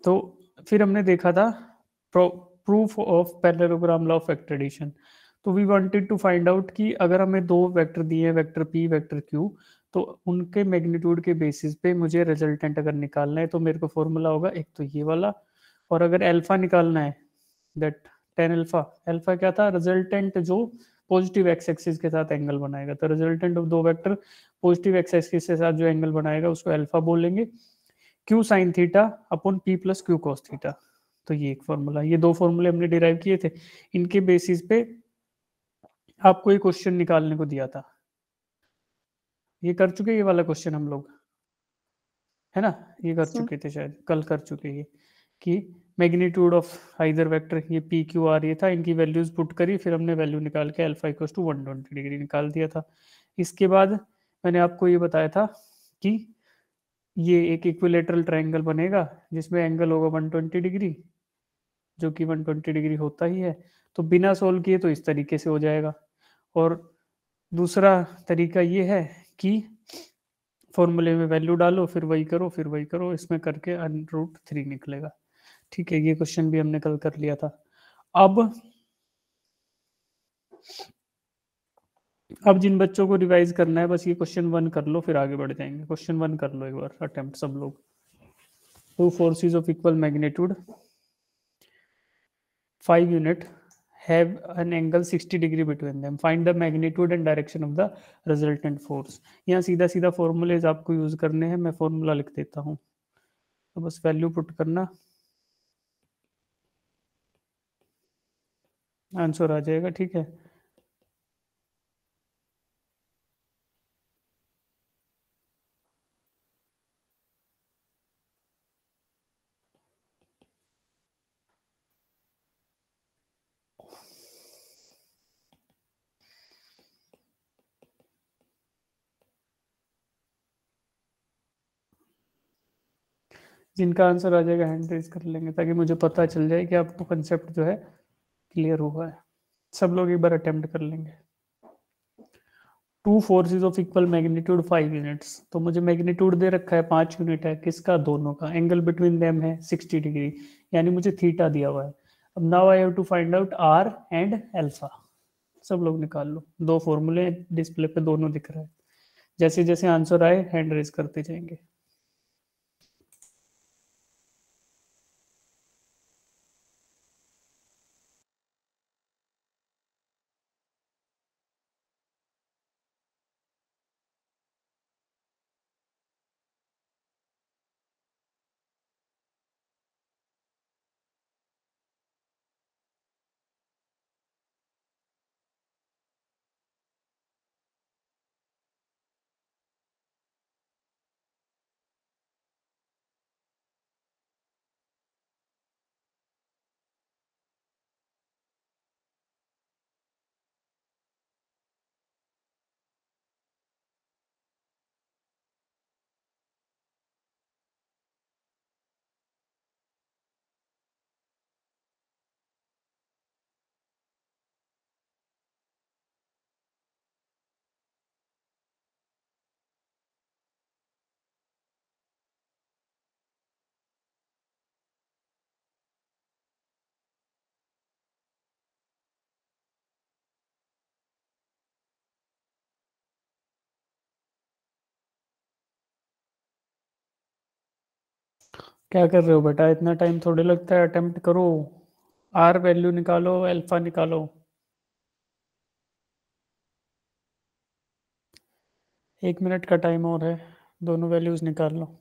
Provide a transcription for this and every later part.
तो फिर हमने देखा था proof of parallelogram law of vector addition. तो we wanted to find out कि अगर हमें दो वेक्टर दिए हैं, वेक्टर पी वेक्टर क्यू, तो उनके मैग्नीट्यूड के बेसिस पे मुझे रिजल्टेंट अगर निकालना है तो मेरे को फॉर्मूला होगा एक तो ये वाला, और अगर अल्फा निकालना है दैट टेन अल्फा, अल्फा क्या था, रिजल्टेंट जो पॉजिटिव एक्स एक्सिस के साथ एंगल बनाएगा, तो रिजल्टेंट ऑफ दो वेक्टर पॉजिटिव एक्स एक्सिस के साथ जो एंगल बनाएगा उसको अल्फा बोलेंगे, Q sine theta upon P plus Q cos theta. तो ये एक फॉर्मूला, ये दो फॉर्मूले हमने डिराइव किए थे, इनके बेसिस पे आपको ये क्वेश्चन निकालने को दिया था। ये कर चुके ये वाला क्वेश्चन हम लोग, है ना, ये कर सर चुके थे शायद, कल कर चुके ये, कि मैग्नीट्यूड ऑफ आइदर वेक्टर, ये पी क्यू आर ये था, इनकी वैल्यूज पुट करी, फिर हमने वैल्यू निकाल के अल्फा इक्वल टू 120 डिग्री निकाल दिया था। इसके बाद मैंने आपको ये बताया था कि ये एक इक्विलेटरल ट्रायंगल बनेगा जिसमें एंगल होगा 120 डिग्री, जो कि 120 डिग्री होता ही है। तो बिना सोल्व किए तो इस तरीके से हो जाएगा, और दूसरा तरीका ये है कि फॉर्मूले में वैल्यू डालो, फिर वही करो, फिर वही करो, इसमें करके √3 निकलेगा। ठीक है, ये क्वेश्चन भी हमने कल कर लिया था। अब जिन बच्चों को रिवाइज करना है बस ये क्वेश्चन 1 कर लो, फिर आगे बढ़ जाएंगे। क्वेश्चन 1 कर लो एक बार अटेम्प्ट सब लोग। Two forces of equal magnitude 5 unit have an angle 60 degree between them, find the magnitude and direction of the resultant force। यहाँ सीधा सीधा फॉर्मूलेज आपको यूज करने हैं, मैं फॉर्मूला लिख देता हूँ, तो बस वैल्यू पुट करना, आंसर आ जाएगा। ठीक है, जिनका आंसर आ जाएगा हैंड रेज कर लेंगे, ताकि मुझे पता चल जाए कि आपको कंसेप्ट जो है क्लियर हुआ है। सब लोग एक बार अटेम्प्ट कर लेंगे। Two forces of equal magnitude 5 units, तो मुझे मैग्नीट्यूड दे रखा है 5 यूनिट है, किसका, दोनों का, एंगल बिटवीन देम है 60 डिग्री, यानी मुझे थीटा दिया हुआ है। अब now I have to find out R and alpha. सब लोग निकाल लो, दो फॉर्मूले डिस्प्ले पे दोनों दिख रहा है, जैसे जैसे आंसर आए हैंड रेज करते जाएंगे। क्या कर रहे हो बेटा, इतना टाइम थोड़े लगता है, अटेम्प्ट करो, आर वैल्यू निकालो, अल्फा निकालो। 1 मिनट का टाइम और है, दोनों वैल्यूज निकाल लो।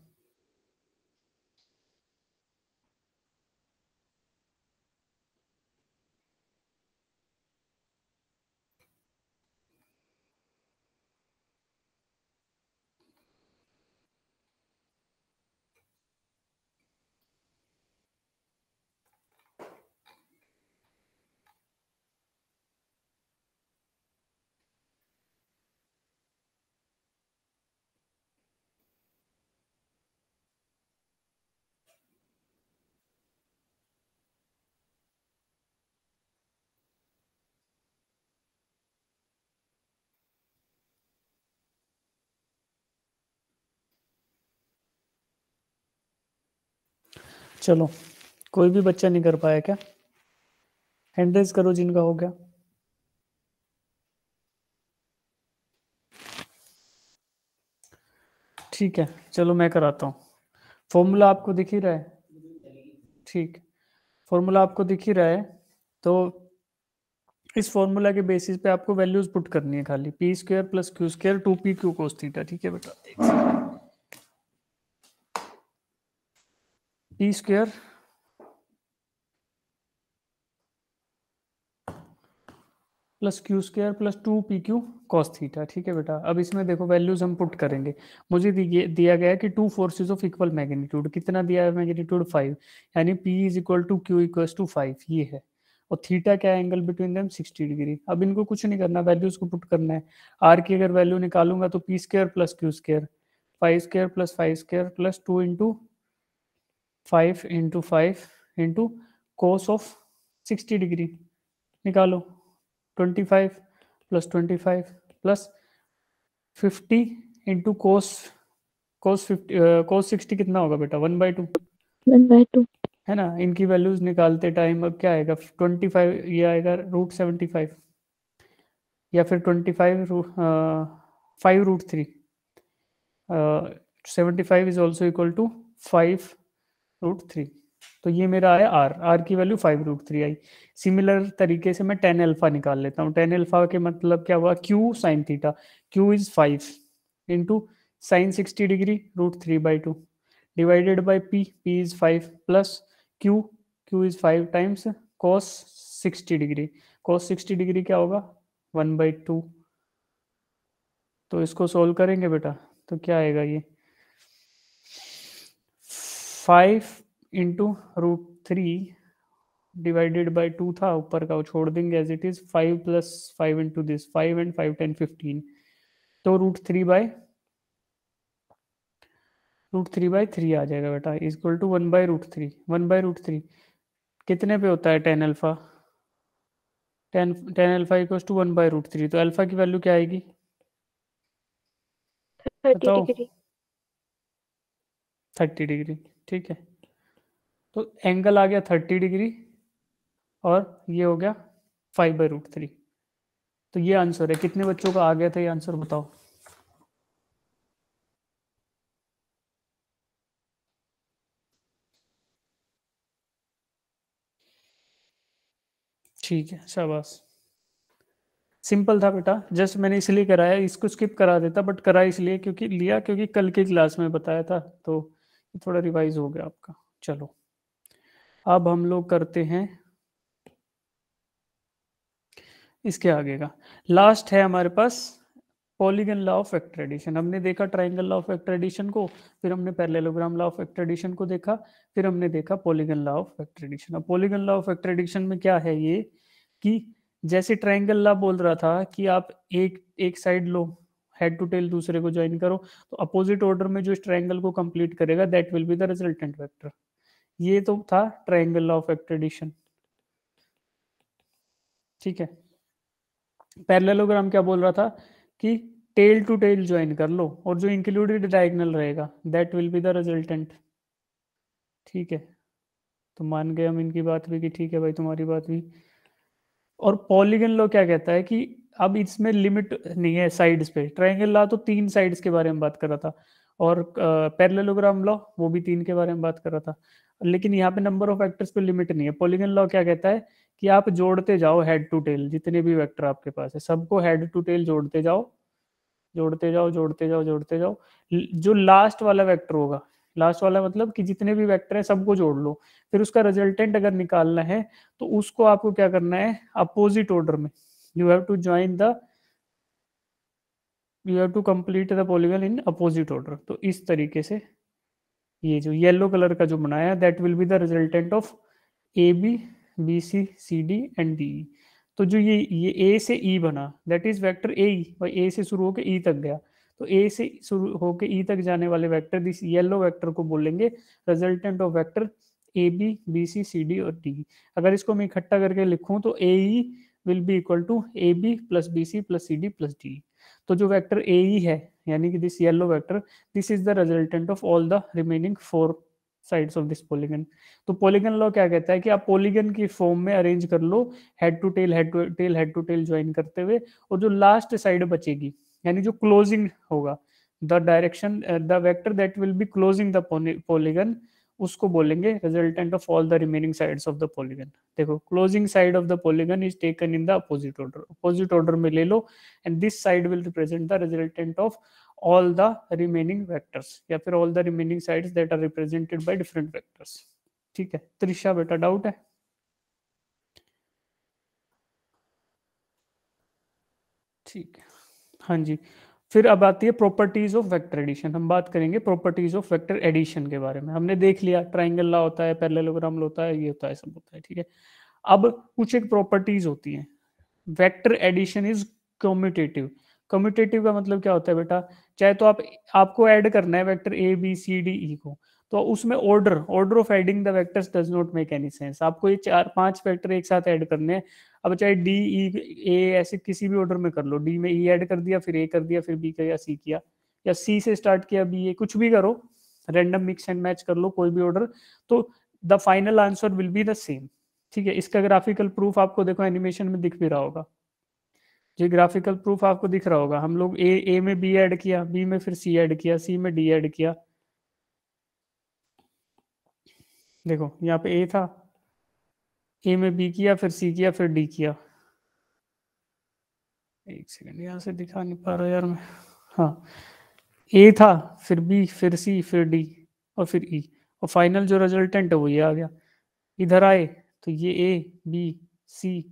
चलो, कोई भी बच्चा नहीं कर पाया क्या? हैंड रेज करो जिनका हो गया। ठीक है, चलो मैं कराता हूँ। फॉर्मूला आपको दिख ही रहा है? ठीक, फॉर्मूला आपको दिख ही रहा है। तो इस फॉर्मूला के बेसिस पे आपको वैल्यूज पुट करनी है खाली, P square plus Q square 2p Q कोस थीटा। ठीक है बेटा, P square plus Q square plus 2pq cos theta. ठीक है बेटा, अब इसमें देखो वैल्यूज हम पुट करेंगे। मुझे दिया गया है कि two forces of equal magnitude, कितना दिया है मैग्नीट्यूड 5, यानी p is equal to Q equal to 5, ये है। और थीटा क्या है, एंगल बिटवीन देम 60 डिग्री। अब इनको कुछ नहीं करना, वैल्यूज को पुट करना है। आर की अगर वैल्यू निकालूंगा तो P square plus Q square, 5 square plus 5 into cos of 60 degree निकालो। 25 प्लस 25 प्लस 50 इंटू कोस, कोस 50 कोस 60 कितना होगा बेटा, 1/2 1/2 है ना। इनकी वैल्यूज निकालते टाइम अब क्या आएगा, 25, ये आएगा √75, या फिर 25 5√3, 75 इज ऑल्सो इक्वल टू 5√3। तो ये मेरा आया आर, आर की वैल्यू 5√3 आई। सिमिलर तरीके से मैं टेन अल्फा निकाल लेता हूँ। टेन अल्फा के मतलब क्या हुआ, Q sine theta, Q is 5 into sine 60 degree √3/2 divided by P, P is 5 plus Q, Q is 5 times cos 60 degree, cos 60 degree क्या होगा 1/2। तो इसको सोल्व करेंगे बेटा, तो क्या आएगा ये 5 इंटू √3 डिवाइडेड बाई 2 था, ऊपर का वो छोड़ देंगे as it is, 5 plus 5 into this 5 and 5 10 15, तो √3/3 आ जाएगा बेटा, इक्वल टू 1/√3। 1/√3 कितने पे होता है tan alpha, tan alpha equal to 1/√3, तो अल्फा की वैल्यू क्या आएगी 30 बताओ, डिग्री 30 डिग्री। ठीक है, तो एंगल आ गया 30 डिग्री और ये हो गया 5/√3। तो ये आंसर है। कितने बच्चों का आ गया था ये आंसर बताओ। ठीक है, शाबाश, सिंपल था बेटा। जस्ट मैंने इसलिए कराया, इसको स्किप करा देता बट करा इसलिए क्योंकि लिया, क्योंकि कल की क्लास में बताया था, तो थोड़ा रिवाइज हो गया आपका। चलो, अब हम लोग करते हैं इसके आगे का। लास्ट है हमारे पास polygon law of vector addition. हमने देखा triangle law of vector addition को, फिर हमने parallelogram law of vector addition को देखा, फिर हमने देखा polygon law of vector addition. अब polygon law of vector addition में क्या है ये, कि जैसे ट्राइंगल लॉ बोल रहा था कि आप एक एक साइड लो, हेड टू टेल दूसरे को ज्वाइन करो, तो अपोजिट ऑर्डर में जो इस ट्राइंगल को कंप्लीट करेगा that will be the resultant vector. ये तो था triangle law of vector addition. ठीक है, पैरेललोग्राम क्या बोल रहा था कि टेल टू टेल ज्वाइन कर लो और जो इंक्लूडेड डायगोनल रहेगा that will be the resultant. ठीक है, तो मान गए हम इनकी बात भी कि ठीक है भाई तुम्हारी बात भी। और पॉलीगन लॉ क्या कहता है कि अब इसमें लिमिट नहीं है साइड्स पे। ट्रायंगल लॉ तो 3 साइड्स के बारे में बात कर रहा था, और पैरेललोग्राम लॉ वो भी 3 के बारे में बात कर रहा था, लेकिन यहाँ पे नंबर ऑफ वेक्टर्स पे लिमिट नहीं है। पॉलीगन लॉ क्या कहता है कि आप जोड़ते जाओ हेड टू टेल, जितने भी वेक्टर आपके पास है सबको हेड टू टेल जोड़ते जाओ, जोड़ते जाओ, जोड़ते जाओ, जोड़ते जाओ। जो लास्ट वाला वेक्टर होगा, लास्ट वाला मतलब कि जितने भी वेक्टर है सबको जोड़ लो, फिर उसका रिजल्टेंट अगर निकालना है तो उसको आपको क्या करना है, अपोजिट ऑर्डर में you have to join the, you have to complete the polygon in opposite order. तो इस तरीके से ये जो येलो कलर का जो बनाया that will be the resultant of A B, B C, C D and D E. तो जो ये ए से ई बना that is vector A E, भाई ए से शुरू होकर ई तक गया, तो ए से शुरू होकर ई तक जाने वाले वेक्टर दिस येलो वेक्टर को बोलेंगे resultant of vector A B, B C, C D और डी। अगर इसको मैं इकट्ठा करके लिखूं तो A E will be equal to A B plus B C plus C D plus D. तो जो वेक्टर ए ई है यानी कि this yellow vector, this is the resultant of all the remaining 4 sides of this polygon. तो polygon law क्या कहता है कि आप पॉलीगन की फॉर्म में अरेंज कर लो, head to tail, head to tail, head to tail join करते हुए, और जो लास्ट साइड बचेगी यानी जो क्लोजिंग होगा, the direction the vector that will be closing the polygon, उसको बोलेंगे resultant of all the remaining sides of the polygon. देखो closing side of the polygon is taken in the opposite order में ले लो, and this side will represent the resultant of all the remaining vectors या फिर all the remaining sides that are represented by different vectors। ठीक है त्रिशा, बेटा doubt है? ठीक है, हाँ जी। फिर अब आती है प्रॉपर्टीज ऑफ वेक्टर एडिशन। हम बात करेंगे प्रॉपर्टीज ऑफ वेक्टर एडिशन के बारे में। हमने देख लिया ट्राइंगल लॉ होता है, पैरेललोग्राम होता है, ये होता है, सब होता है, ठीक है। अब कुछ एक प्रॉपर्टीज होती हैं। Vector addition is commutative. Commutative का मतलब क्या होता है बेटा? चाहे तो आपको ऐड करना है vector A B C D E को, तो उसमें order of adding the vectors does not make any sense. आपको ये 4-5 वेक्टर एक साथ ऐड करने हैं। अब चाहे डी ई ए ऐसे किसी भी ऑर्डर में कर लो, डी में ई ऐड कर दिया, फिर ए कर दिया, फिर बी किया, सी किया, या सी से स्टार्ट किया बी ए, कुछ भी करो, रैंडम मिक्स एंड मैच कर लो कोई भी ऑर्डर, तो the final answer will be the same. ठीक है, इसका ग्राफिकल प्रूफ आपको देखो एनिमेशन में दिख भी रहा होगा। जो ग्राफिकल प्रूफ आपको दिख रहा होगा, हम लोग ए में बी ऐड किया, बी में फिर सी ऐड किया, सी में डी ऐड किया। देखो यहाँ पे ए था, ए में बी किया, फिर सी किया, फिर डी किया। एक सेकंड, यहाँ से दिखा नहीं पा रहा यार मैं। हाँ, ए था, फिर बी, फिर सी, फिर डी, और फिर ई, और फाइनल जो रिजल्टेंट है वो ये आ गया। इधर आए तो ये ए बी सी,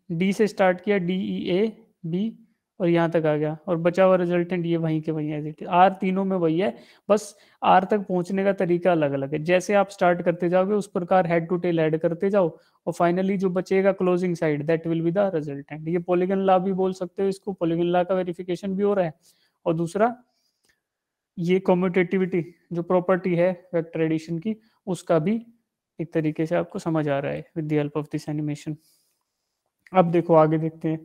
डी से स्टार्ट किया, डी ई ए बी, और यहाँ तक आ गया, और बचा हुआ रिजल्टेंट ये वहीं के वहीं है। आर तीनों में वही है, बस आर तक पहुंचने का तरीका अलग अलग है। जैसे आप स्टार्ट करते जाओगे उस प्रकार हेड टू टेल ऐड करते जाओ, और फाइनली जो बचेगा closing side, that will be the resultant. ये पॉलीगन लॉ भी बोल सकते हो इसको, पॉलीगन लॉ का वेरिफिकेशन भी हो रहा है, और दूसरा ये कम्यूटेटिविटी जो प्रॉपर्टी है वेक्टर एडिशन की, उसका भी एक तरीके से आपको समझ आ रहा है with the help of this animation. अब देखो आगे देखते हैं।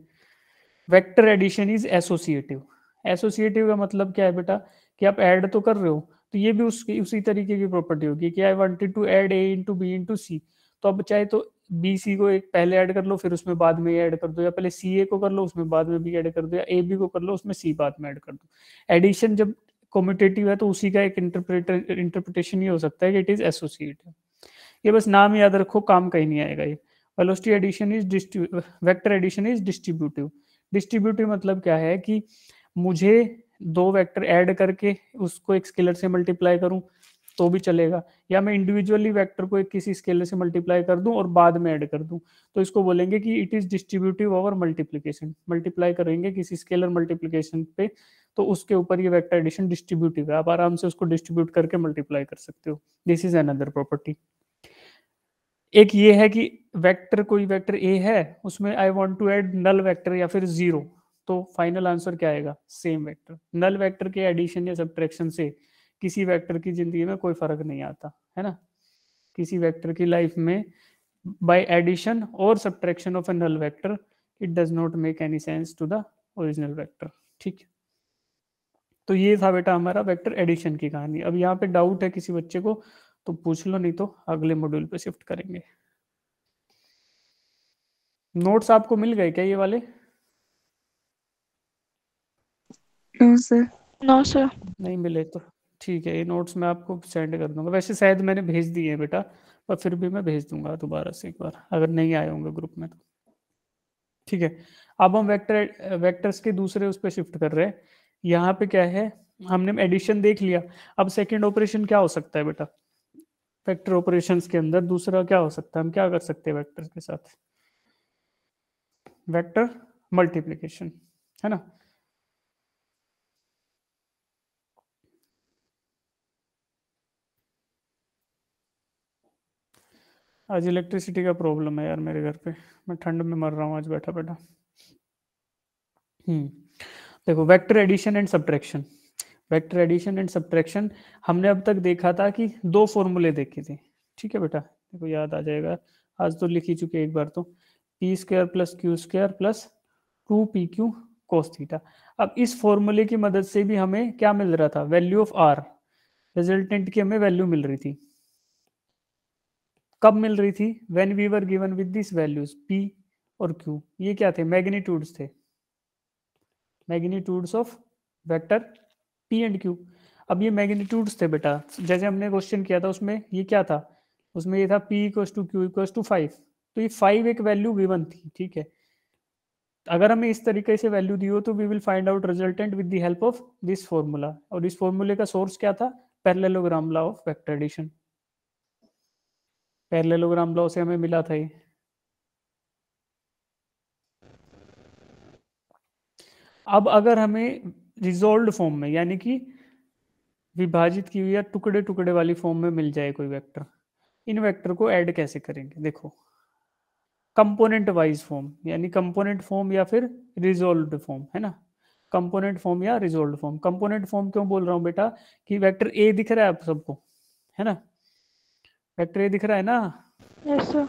Vector addition is associative. Associative का मतलब क्या है बेटा? कि आप ऐड तो कर रहे हो, तो ये भी उसकी उसी तरीके की प्रॉपर्टी होगी कि I wanted to add A into B into C, तो अब चाहे तो बी सी को एक पहले ऐड कर लो, फिर उसमें बाद में ऐड कर दो, या पहले सी ए को कर लो उसमें बाद में बी ऐड कर दो, या ए बी को कर लो उसमें सी बाद में ऐड कर दो। एडिशन जब कम्यूटेटिव है तो उसी का एक इंटरप्रिटेशन ये हो सकता है कि इट इज एसोसिएटिव। ये बस नाम याद रखो, काम कहीं नहीं आएगा ये। Velocity addition is vector addition is distributive. Distributive मतलब क्या है कि मुझे दो वेक्टर ऐड करके उसको एक स्केलर से मल्टीप्लाई करूं तो भी चलेगा, या मैं इंडिविजुअली वेक्टर को एक किसी स्केलर से मल्टीप्लाई कर दूं और बाद में ऐड कर दूं, तो इसको बोलेंगे कि it is distributive over multiplication. Multiply करेंगे किसी स्केलर मल्टीप्लीकेशन पे, तो उसके ऊपर ये वेक्टर एडिशन डिस्ट्रीब्यूटिव है, आप आराम से उसको डिस्ट्रीब्यूट करके मल्टीप्लाई कर सकते हो। This is another property. एक ये है कि वेक्टर, कोई वेक्टर ए है, उसमें I want to add null vector या फिर जीरो, तो फाइनल आंसर क्या आएगा? Same vector. नल वेक्टर के एडिशन या सब्ट्रैक्शन से किसी वेक्टर की जिंदगी में कोई फर्क नहीं आता है ना। किसी वेक्टर की लाइफ में बाय एडिशन और subtraction of a null vector it does not make any sense to the original vector. ठीक है, तो ये था बेटा हमारा वेक्टर एडिशन की कहानी। अब यहाँ पे डाउट है किसी बच्चे को तो पूछ लो, नहीं तो अगले मॉड्यूल पे शिफ्ट करेंगे। नोट्स आपको मिल गए क्या ये वाले? No sir. No sir. नहीं मिले तो ठीक है, ये नोट्स मैं आपको सेंड कर दूंगा। वैसे शायद मैंने भेज दिए हैं बेटा, पर फिर भी मैं भेज दूंगा दोबारा से एक बार, अगर नहीं आए होंगे ग्रुप में तो। ठीक है, अब हम वेक्टर्स के दूसरे उस पर शिफ्ट कर रहे हैं। यहाँ पे क्या है, हमने एडिशन देख लिया। अब सेकेंड ऑपरेशन क्या हो सकता है बेटा? वेक्टर ऑपरेशंस के अंदर दूसरा क्या हो सकता है? हम क्या कर सकते हैं वेक्टर के साथ? वेक्टर मल्टीप्लिकेशन, है ना। आज इलेक्ट्रिसिटी का प्रॉब्लम है यार मेरे घर पे, मैं ठंड में मर रहा हूँ आज बैठा बैठा। देखो vector addition and subtraction. Vector addition and subtraction हमने अब तक देखा था कि दो फॉर्मूले देखे थे। ठीक है बेटा, देखो याद आ जाएगा, आज तो लिख ही चुके एक बार तो। P square plus Q square plus 2pq cos theta. अब इस फॉर्मूले की मदद से भी हमें क्या मिल रहा था? Value of are. रिजल्टेंट की हमें वैल्यू मिल रही थी, कब मिल रही थी? When we were given with this values p और q, ये क्या थे? मैग्नीट्यूड्स थे, magnitudes of vector p and q। अब ये मैग्नीट्यूड्स थे बेटा, जैसे हमने क्वेश्चन किया था उसमें ये क्या था, उसमें ये था p equals to q equals to 5, तो ये 5 एक वैल्यू गिवन थी, ठीक है। अगर हमें इस तरीके से वैल्यू दी हो तो we will find out resultant with the help of this formula, और इस फॉर्मूले का सोर्स क्या था? Parallelogram law of vector addition, parallelogram law से हमें मिला था ये। अब अगर हमें रिजोल्व फॉर्म में, यानी कि विभाजित की हुई या टुकड़े टुकड़े वाली फॉर्म में मिल जाए कोई वेक्टर, इन वेक्टर को ऐड कैसे करेंगे? देखो, कंपोनेंट वाइज फॉर्म, यानी कंपोनेंट फॉर्म या फिर रिजोल्व्ड फॉर्म, है ना। कंपोनेंट फॉर्म या रिजोल्व्ड फॉर्म। कंपोनेंट फॉर्म क्यों बोल रहा हूँ बेटा? कि वेक्टर ए दिख रहा है आप सबको, है ना, वेक्टर ए दिख रहा है ना। Yes, sir.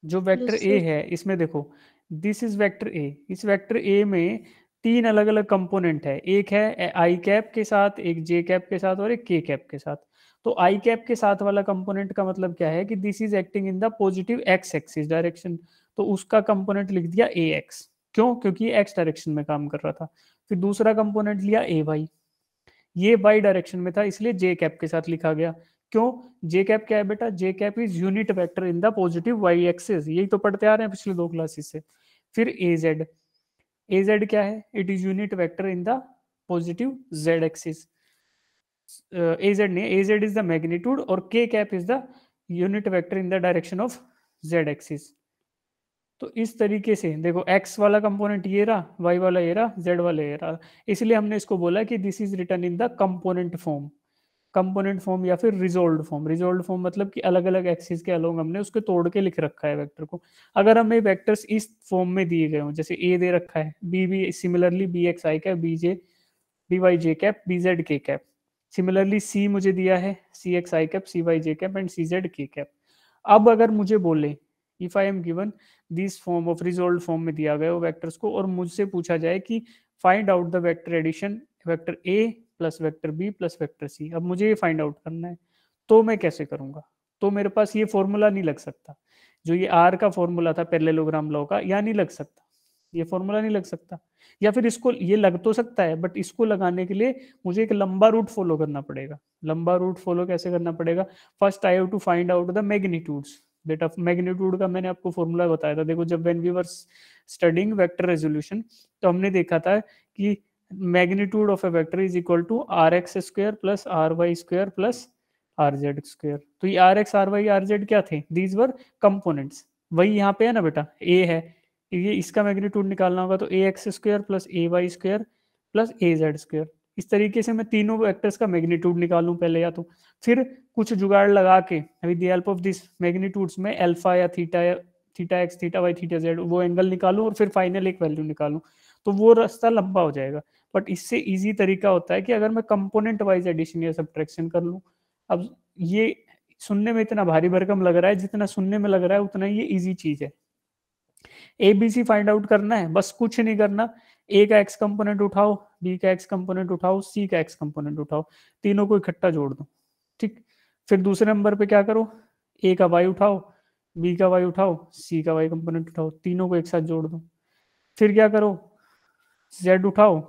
जो वेक्टर Yes, ए sir. है इसमें देखो, दिस इज वेक्टर ए, इस वेक्टर ए में तीन अलग अलग कंपोनेंट है, एक है आई कैप के साथ, एक जे कैप के साथ और एक के कैप के साथ। तो आई कैप के साथ वाला कंपोनेंट का मतलब क्या है कि this is acting in the positive x axis direction, तो उसका कंपोनेंट लिख दिया ए एक्स, क्यों? क्योंकि ये एक्स डायरेक्शन में काम कर रहा था। फिर दूसरा कंपोनेंट लिया ए वाई, ये वाई डायरेक्शन में था इसलिए जे कैप के साथ लिखा गया। क्यों? जे कैप क्या है बेटा? J cap is unit vector in the positive Y axis, यही तो पढ़ते आ रहे हैं पिछले 2 क्लासेस से। फिर ए जेड, ए जेड क्या है? It is unit vector in the positive Z axis. A Z नहीं, ए जेड इज द मैग्नीट्यूड और के cap is the unit vector in the direction of Z axis. तो इस तरीके से देखो, x वाला कंपोनेंट ये रहा, y वाला ये रहा, z वाला ये रहा, इसलिए हमने इसको बोला कि this is written in the component form. Component form या फिर रिजोल्व्ड फॉर्म, रिजोल्व्ड फॉर्म मतलब कि अलग अलग एक्सिस के अलोंग हमने उसके तोड़ के लिख रखा है वेक्टर को। अगर हमें वेक्टर्स इस फॉर्म में दिए गए हों, जैसे ए दे रखा है, बी भी similarly B X I cap, B J B Y J cap, B Z K cap, similarly C मुझे दिया है C X I cap, C Y J cap and C Z K cap. अब अगर मुझे बोले, if I am given this form of resolve form में दिया गया वो वेक्टर्स को, और मुझसे पूछा जाए कि find out the vector addition vector A plus vector B plus vector C, अब मुझे ये फाइंड आउट करना है, तो मैं कैसे करूंगा? तो मेरे पास ये फॉर्मूला नहीं लग सकता, जो ये आर का फॉर्मूला था पैरेललोग्राम लॉ का, या नहीं लग सकता, ये फॉर्मूला नहीं लग सकता। या फिर इसको, ये लग तो सकता है बट इसको लगाने के लिए मुझे एक लंबा रूट फॉलो करना पड़ेगा। लंबा रूट फॉलो कैसे करना पड़ेगा? First I have to find out the magnitudes. बेटा मैग्नीट्यूड का मैंने आपको फॉर्मूला बताया था, देखो जब when we were studying vector resolution, तो हमने देखा था कि magnitude of a vector is equal to R X square plus R Y square plus R Z square. तो ये R X R Y R Z क्या थे? These were components. वही यहाँ पे है ना बेटा, ए है, ये इसका मैग्नीट्यूड निकालना होगा, तो ए एक्स स्क्वायर प्लस ए वाई स्क्वायर प्लस ए जेड स्क्वायर। इस तरीके से मैं तीनों वेक्टर्स का मैग्नीट्यूड निकालूं पहले, या तो फिर कुछ जुगाड़ लगा के with the help of this magnitudes में अल्फा या theta X theta Y theta Z वो एंगल निकालूं और फिर फाइनल एक वैल्यू निकालूं, तो वो रास्ता लंबा हो जाएगा। बट इससे इजी तरीका होता है कि अगर मैं कंपोनेंट वाइज एडिशन या सब्ट्रैक्शन कर लूं। अब ये सुनने में इतना भारी भरकम लग रहा है, जितना सुनने में लग रहा है उतना ये इजी चीज है। एबीसी फाइंड आउट करना है, बस कुछ नहीं करना, ए का एक्स कंपोनेंट उठाओ, बी का एक्स कंपोनेंट उठाओ, सी का एक्स कंपोनेंट उठाओ, तीनों को इकट्ठा जोड़ दो, ठीक। फिर दूसरे नंबर पे क्या करो, ए का वाई उठाओ, बी का वाई उठाओ, सी का वाई कंपोनेंट उठाओ, तीनों को एक साथ जोड़ दो। फिर क्या करो, जेड उठाओ,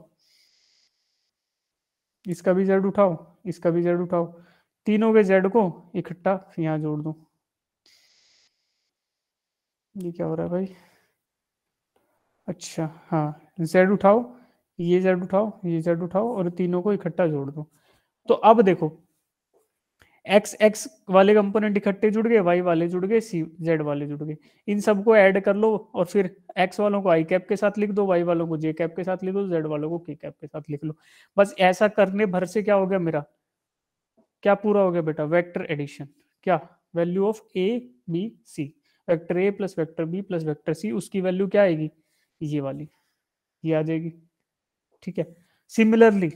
इसका भी जेड उठाओ, इसका भी जेड उठाओ, तीनों के जेड को इकट्ठा यहाँ जोड़ दो। ये क्या हो रहा है भाई? अच्छा हाँ, जेड उठाओ, ये जेड उठाओ, ये जेड उठाओ और तीनों को इकट्ठा जोड़ दो। तो अब देखो, एक्स एक्स वाले कंपोनेंट इकट्ठे जुड़ गए, वाई वाले जुड़ गए, सी जेड वाले जुड़ गए, इन सबको ऐड कर लो और फिर एक्स वालों को आई कैप के साथ लिख दो, वाई वालों को जे कैप के साथ लिख दो, जेड वालों को के कैप के साथ लिख लो। बस ऐसा करने भर से क्या हो गया मेरा, क्या पूरा हो गया बेटा? Vector addition. क्या? Value of A B C, vector A plus vector B plus vector C, उसकी वैल्यू क्या आएगी? ये वाली, ये आ जाएगी, ठीक है। Similarly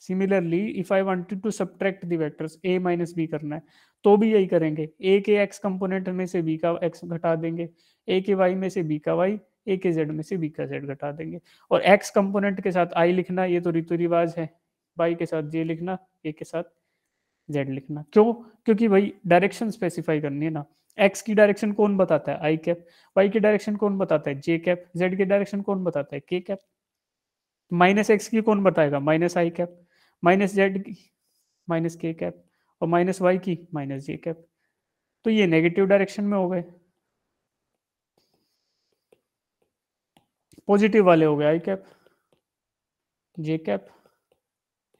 similarly if I wanted to subtract the vectors A minus B करना है, तो भी यही करेंगे, ए के एक्स कंपोनेंट में से बी का एक्स घटा देंगे, ए के वाई में से बी का वाई, ए के जेड में से बी का जेड घटा देंगे, और एक्स कंपोनेंट के साथ आई लिखना ये तो रीति रिवाज है, वाई के साथ जे लिखना, ए के साथ जेड लिखना। क्यों? क्योंकि भाई डायरेक्शन स्पेसिफाई करनी है ना। एक्स की डायरेक्शन कौन बताता है? आई कैप। वाई की डायरेक्शन कौन बताता है? जे कैप। जेड की डायरेक्शन कौन बताता है? के कैप। माइनस एक्स की कौन बताएगा? माइनस आई कैप। माइनस जेड की माइनस के कैप। और माइनस वाई की माइनस जे कैप। तो ये नेगेटिव डायरेक्शन में हो गए। पॉजिटिव वाले हो गए आई कैप, जे कैप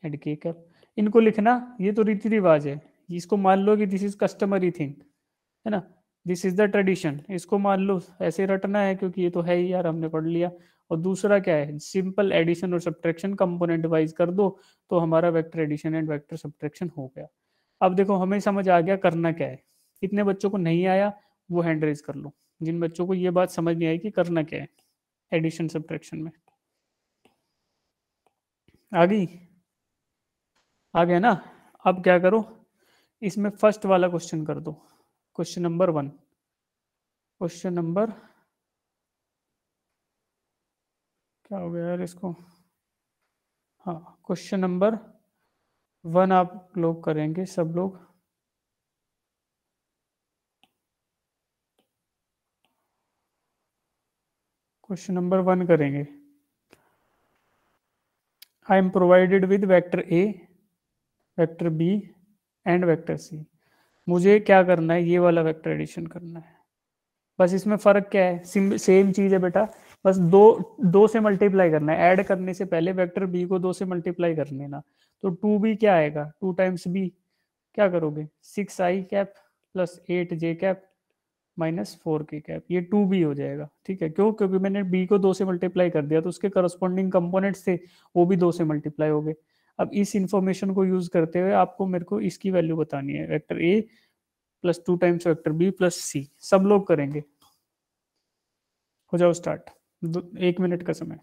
एंड के कैप। इनको लिखना, ये तो रीति रिवाज है। इसको मान लो कि दिस इज कस्टमरी थिंग, है ना, दिस इज द ट्रेडिशन। इसको मान लो ऐसे रटना है क्योंकि ये तो है ही यार, हमने पढ़ लिया। और दूसरा क्या है? सिंपल एडिशन और सब्ट्रैक्शन कंपोनेंट वाइज कर दो तो हमारा vector addition and vector subtraction हो गया। अब देखो हमें समझ आ गया करना क्या है। कितने बच्चों को नहीं आया वो हैंड रेज कर लो। जिन बच्चों को ये बात समझ नहीं आई कि करना क्या है एडिशन सब्ट्रैक्शन में। आ गई? आ गया ना? अब क्या करो, इसमें फर्स्ट वाला क्वेश्चन कर दो। Question number 1। क्वेश्चन नंबर, क्या हो गया यार इसको, हाँ क्वेश्चन नंबर 1 आप लोग करेंगे सब लोग। क्वेश्चन नंबर 1 करेंगे। I am provided with vector A, vector B and vector C. मुझे क्या करना है? ये वाला वेक्टर एडिशन करना है। बस इसमें फर्क क्या है? सेम चीज है बेटा। बस दो दो से मल्टीप्लाई करना है। ऐड करने से पहले वेक्टर बी को 2 से मल्टीप्लाई कर लेना। तो 2b क्या आएगा? 2 टाइम्स बी क्या करोगे? 6i cap plus 8j cap minus 4k cap. ये 2b हो जाएगा। ठीक है, क्यों? क्योंकि मैंने b को 2 से मल्टीप्लाई कर दिया तो उसके करस्पॉन्डिंग कंपोनेंट्स थे वो भी 2 से मल्टीप्लाई हो गए। अब इस इंफॉर्मेशन को यूज करते हुए आपको मेरे को इसकी वैल्यू बतानी है। Vector A plus 2 times vector B plus C. सब लोग करेंगे। हो जाओ स्टार्ट। 1 मिनट का समय।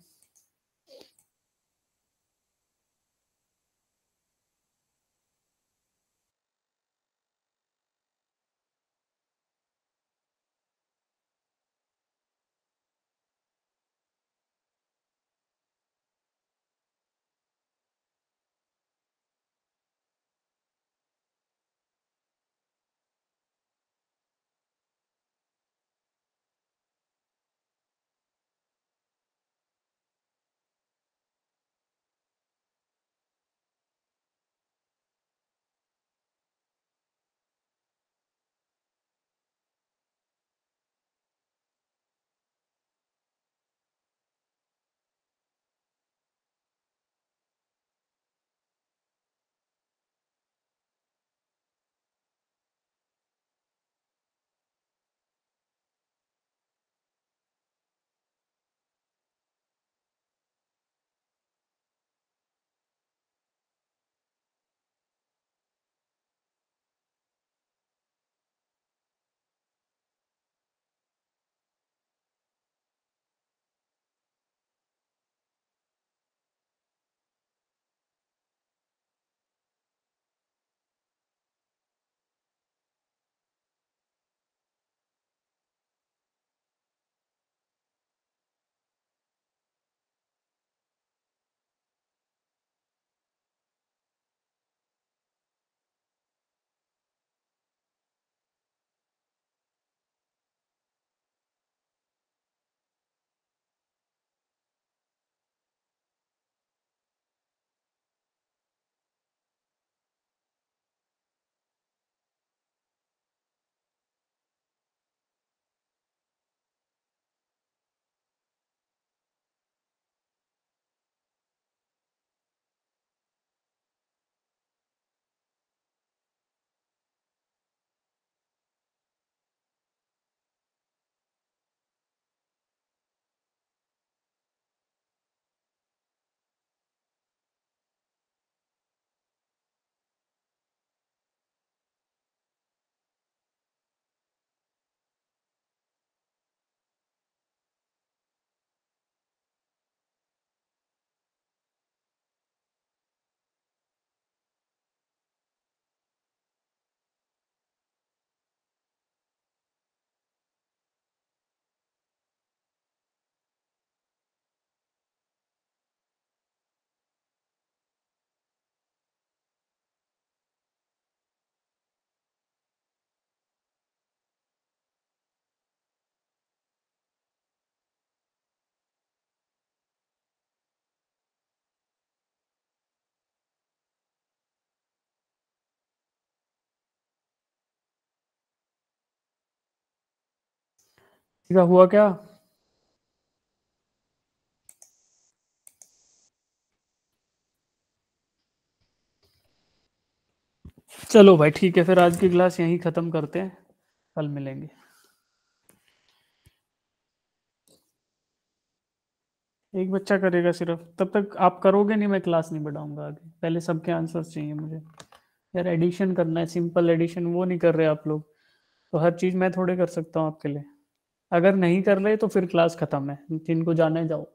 ठीक है, हुआ क्या? चलो भाई ठीक है, फिर आज की क्लास यहीं ख़त्म करते हैं, कल मिलेंगे। एक बच्चा करेगा सिर्फ, तब तक आप करोगे नहीं, मैं क्लास नहीं बढ़ाऊंगा आगे, पहले सबके आंसर्स चाहिए मुझे। यार एडिशन करना है, सिंपल एडिशन, वो नहीं कर रहे आप लोग, तो हर चीज़ मैं थोड़े कर सकता हूँ आपके लिए। अगर नहीं कर रहे तो फिर क्लास ख़त्म है, जिनको जाना है जाओ।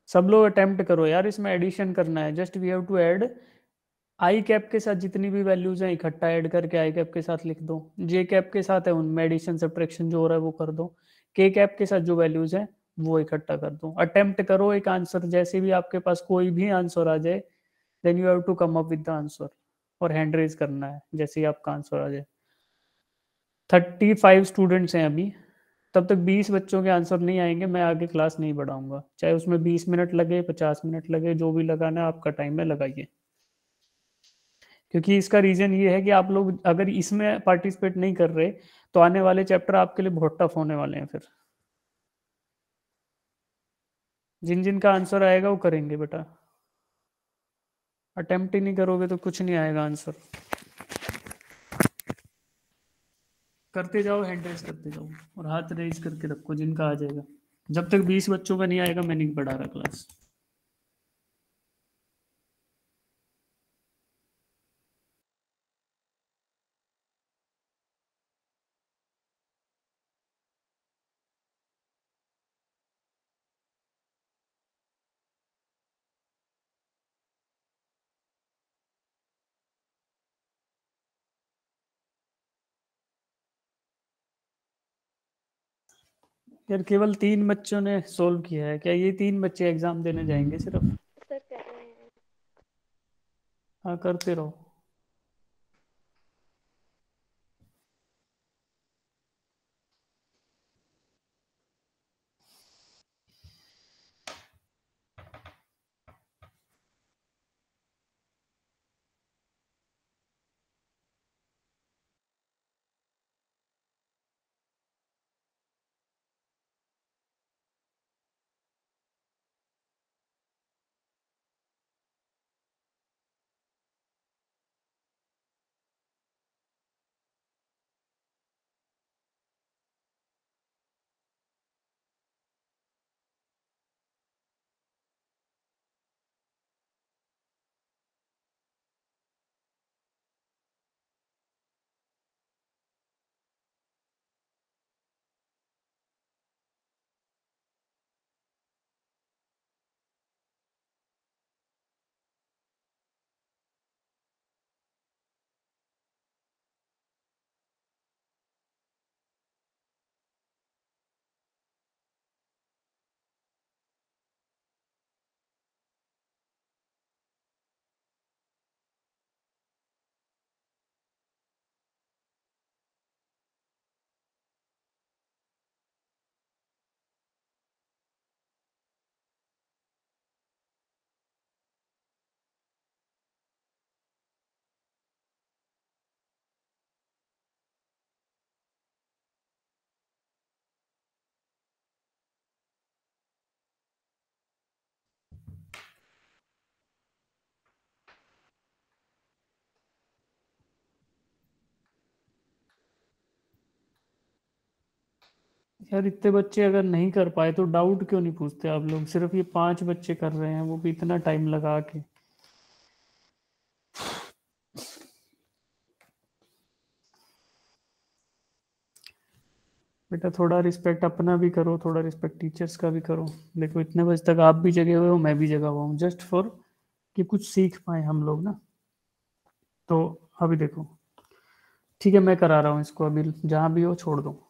सब लोग अटेम्प्ट करो यार, इसमें एडिशन करना है, just we have to add I cap के साथ जितनी भी वैल्यूज हैं इकट्ठा ऐड करके आई कैप के साथ लिख दो। जे कैप के साथ है उनमें एडिशन सब्ट्रैक्शन जो हो रहा है वो कर दो। के कैप के साथ जो वैल्यूज हैं वो इकट्ठा कर दो। अटेम्प्ट करो एक आंसर, जैसे भी आपके पास कोई भी आंसर आ जाए then you have to come up with the answer, और हैंड रेज करना है जैसे ही आपका आंसर आ जाए। 35 स्टूडेंट्स हैं अभी, तब तक 20 बच्चों के आंसर नहीं आएंगे, मैं आगे क्लास नहीं बढ़ाऊंगा, चाहे उसमें 20 मिनट लगे 50 मिनट लगे, जो भी लगाना है आपका टाइम है लगाइए। क्योंकि इसका रीजन ये है कि आप लोग अगर इसमें पार्टिसिपेट नहीं कर रहे तो आने वाले चैप्टर आपके लिए बहुत टफ होने वाले हैं। फिर जिन जिन का आंसर आएगा वो करेंगे बेटा, अटेम्प्ट ही नहीं करोगे तो कुछ नहीं आएगा आंसर। करते जाओ, हैंड रेज करते जाओ, और हाथ रेज करके रखो जिनका आ जाएगा। जब तक 20 बच्चों का नहीं आएगा मैं नहीं बढ़ा रहा क्लास। यार केवल 3 बच्चों ने सोल्व किया है, क्या ये 3 बच्चे एग्जाम देने जाएंगे सिर्फ? सर कर रहे हैं। हाँ करते रहो। यार इतने बच्चे अगर नहीं कर पाए तो डाउट क्यों नहीं पूछते आप लोग? सिर्फ ये 5 बच्चे कर रहे हैं, वो भी इतना टाइम लगा के। बेटा थोड़ा रिस्पेक्ट अपना भी करो, थोड़ा रिस्पेक्ट टीचर्स का भी करो। देखो इतने बजे तक आप भी जगे हुए हो, मैं भी जगा हुआ हूँ, जस्ट फॉर कि कुछ सीख पाए हम लोग ना। तो अभी देखो, ठीक है मैं करा रहा हूँ इसको, अभी जहाँ भी हो छोड़ दो।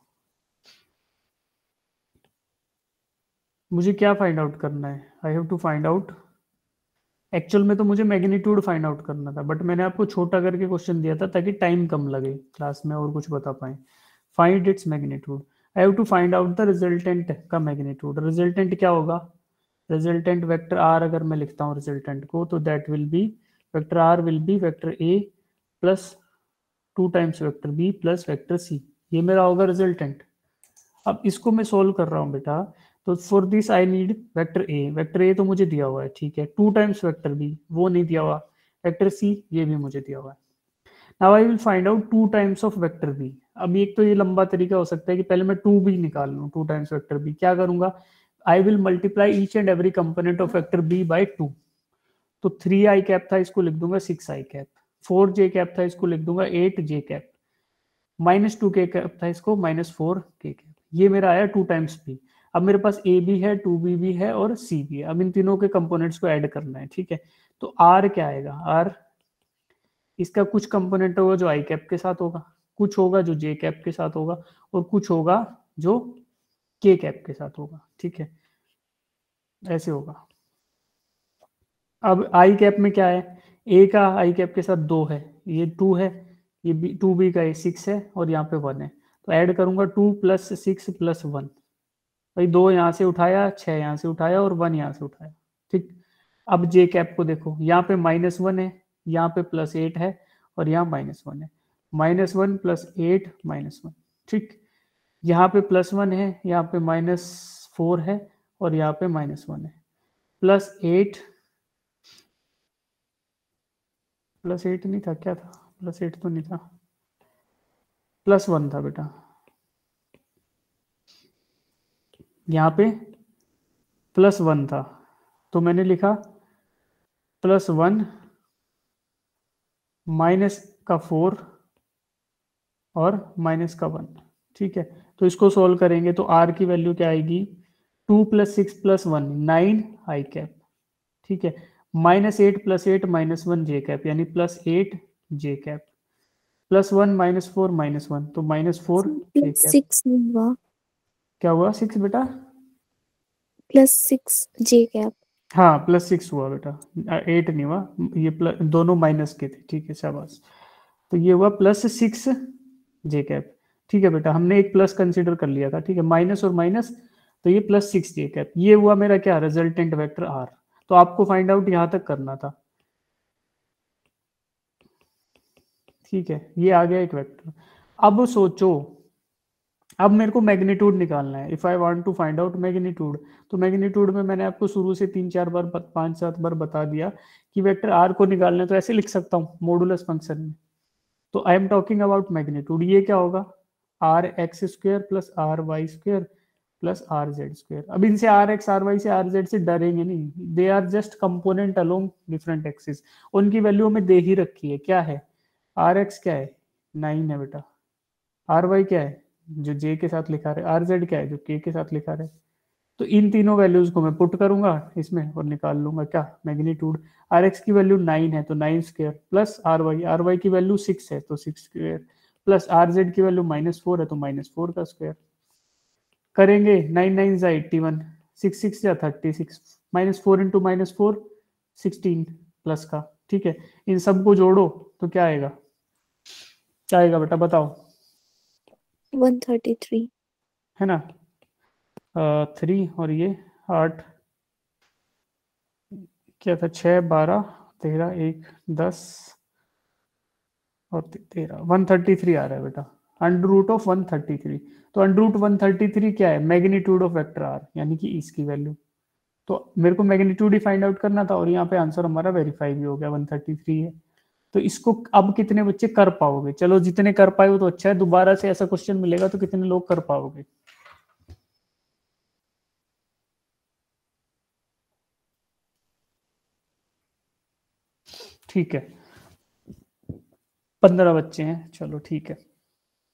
मुझे क्या फाइंड आउट करना है? I have to find out, actual में तो मुझे मैग्नीट्यूड फाइंड आउट करना था, बट मैंने आपको छोटा करके क्वेश्चन दिया था ताकि टाइम कम लगे क्लास में और कुछ बता पाए। Find its magnitude, I have to find out the resultant का मैग्नीट्यूड। रिजल्टेंट क्या होगा? रिजल्टेंट वेक्टर आर अगर मैं लिखता हूँ रिजल्टेंट को, तो that will be vector R will be vector A plus 2 times vector B plus vector C. ये मेरा होगा रिजल्टेंट। अब इसको मैं सोल्व कर रहा हूँ बेटा, तो for this I need vector A तो मुझे दिया हुआ है, ठीक है, 2 टाइम्स वेक्टर बी वो नहीं दिया हुआ, वेक्टर सी ये भी मुझे दिया हुआ है। Now I will find out 2 times of vector B. अब एक तो ये लंबा तरीका हो सकता है कि पहले मैं 2 बी निकाल लूँ, 2 टाइम्स वेक्टर बी। क्या करूंगा, I will multiply each and every component of vector B by 2। तो 3 आई कैप था, इसको लिख दूंगा 6 आई कैप। 4 जे कैप था, इसको लिख दूंगा 8 जे कैप। -2 के कैप था, इसको -4 के कैप। ये मेरा आया 2 टाइम्स बी। अब मेरे पास ए भी है, 2 बी भी है और सी भी है। अब इन तीनों के कंपोनेंट्स को ऐड करना है, ठीक है। तो आर क्या आएगा, आर इसका कुछ कंपोनेंट होगा जो आई कैप के साथ होगा, कुछ होगा जो जे कैप के साथ होगा, और कुछ होगा जो के कैप के साथ होगा, ठीक है, ऐसे होगा। अब आई कैप में क्या है, ए का आई कैप के साथ 2 है, ये 2 है, ये 2 बी का ये 6 है, और यहाँ पे 1 है। तो ऐड करूंगा 2 + 6 + 1। भाई 2 यहाँ से उठाया, 6 यहाँ से उठाया और 1 यहाँ से उठाया, ठीक। अब जे कैप को देखो, यहाँ पे -1 है, यहाँ पे +8 है, और यहाँ -1 है। -1 + 8 -1, ठीक। यहाँ पे +1 है, यहाँ पे -4 है, और यहाँ पे -1 है। +8 +8 नहीं था, क्या था, +8 तो नहीं था, +1 था बेटा। यहाँ पे +1 था, तो मैंने लिखा +1 -4 और -1, ठीक है। तो इसको सोल्व करेंगे तो आर की वैल्यू क्या आएगी, 2 + 6 + 1 9 आई कैप, ठीक है। -8 + 8 -1 जे कैप, यानी +8 जे कैप, +1 -4 -1, तो -4 जे कैप। +6 नहीं हुआ, क्या हुआ 6 बेटा, +6 जे कैप। हाँ +6 हुआ बेटा, 8 नहीं हुआ, ये प्लस दोनों माइनस के थे, ठीक है, शाबाश। तो ये हुआ +6 जे कैप, ठीक है बेटा, हमने एक प्लस कंसीडर कर लिया था, ठीक है, माइनस और माइनस, तो ये +6 जे कैप, ये हुआ मेरा क्या, रिजल्टेंट वेक्टर आर। तो आपको फाइंड आउट यहां तक करना था, ठीक है, ये आ गया एक वेक्टर। अब सोचो, अब मेरे को मैग्नीट्यूड निकालना है। If I want to find out magnitude, तो मैग्नीट्यूड में मैंने आपको शुरू से 3-4 बार 5-7 बार बता दिया कि वेक्टर आर को निकालना है, तो ऐसे लिख सकता हूँ मॉडुलस फंक्शन में। तो I am talking about magnitude, ये क्या होगा, r(x² + r(y²) + r(z²). अब इनसे r(x), r(y) से r(z) से डरेंगे नहीं, they are just component along different axis. उनकी वैल्यू हमें दे ही रखी है, क्या है, r(x) क्या है, 9 है बेटा, r(y) क्या है जो j के साथ लिखा रहे, r(z) क्या है जो k के साथ लिखा रहे। तो इन तीनों वैल्यूज को मैं पुट करूंगा इसमें और निकाल लूंगा क्या, मैग्नीट्यूड। rx की वैल्यू 9 है तो 9² प्लस ry की वैल्यू 6 है तो 6² प्लस rz की वैल्यू -4 है तो -4 का स्क्वायर। करेंगे 9 9 जा 81, 6 6 जा 36, -4 × -4 16 प्लस का, ठीक है। इन सबको जोड़ो तो क्या आएगा, क्या आएगा बेटा बताओ, 133 है ना, 3 और ये 8, क्या था, 6 12 13 1 10 और 13, 133 आ रहा है बेटा, √133। तो √133 क्या है, मैग्नीट्यूड ऑफ वेक्टर आर, यानी कि इसकी वैल्यू। तो मेरे को मैग्नीट्यूड ही फाइंड आउट करना था, और यहाँ पे आंसर हमारा वेरीफाई भी हो गया, 133 है। तो इसको अब कितने बच्चे कर पाओगे, चलो जितने कर पाए वो तो अच्छा है, दोबारा से ऐसा क्वेश्चन मिलेगा तो कितने लोग कर पाओगे। ठीक है, 15 बच्चे हैं, चलो ठीक है।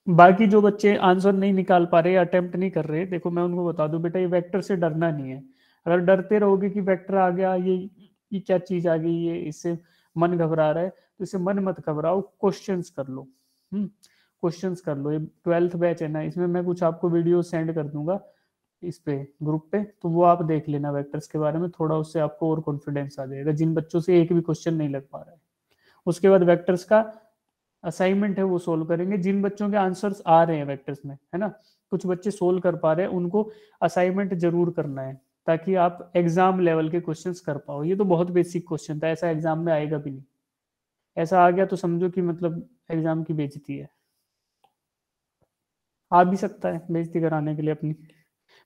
बाकी जो बच्चे आंसर नहीं निकाल पा रहे, अटेम्प्ट नहीं कर रहे, देखो मैं उनको बता दूं बेटा, ये वेक्टर से डरना नहीं है। अगर डरते रहोगे कि वेक्टर आ गया, ये क्या चीज आ गई, ये इससे मन घबरा रहा है, तो इससे मन मत घबराओ, क्वेश्चंस कर लो। क्वेश्चंस कर लो, ये 12th बैच है ना, इसमें मैं कुछ आपको वीडियो सेंड कर दूंगा इस पे ग्रुप पे, तो वो आप देख लेना वेक्टर्स के बारे में थोड़ा, उससे आपको और कॉन्फिडेंस आ जाएगा, जिन बच्चों से एक भी क्वेश्चन नहीं लग पा रहा है। उसके बाद वेक्टर्स का असाइनमेंट है वो सोल्व करेंगे, जिन बच्चों के आंसर्स आ रहे हैं वेक्टर्स में, है ना, कुछ बच्चे सोल्व कर पा रहे हैं, उनको असाइनमेंट जरूर करना है। ताकि आप एग्जाम लेवल के क्वेश्चंस कर पाओ। ये तो बहुत बेसिक क्वेश्चन था, ऐसा एग्जाम में आएगा भी नहीं। ऐसा आ गया तो समझो कि मतलब एग्जाम की बेइज्जती है। आ भी सकता है बेइज्जती कराने के लिए अपनी,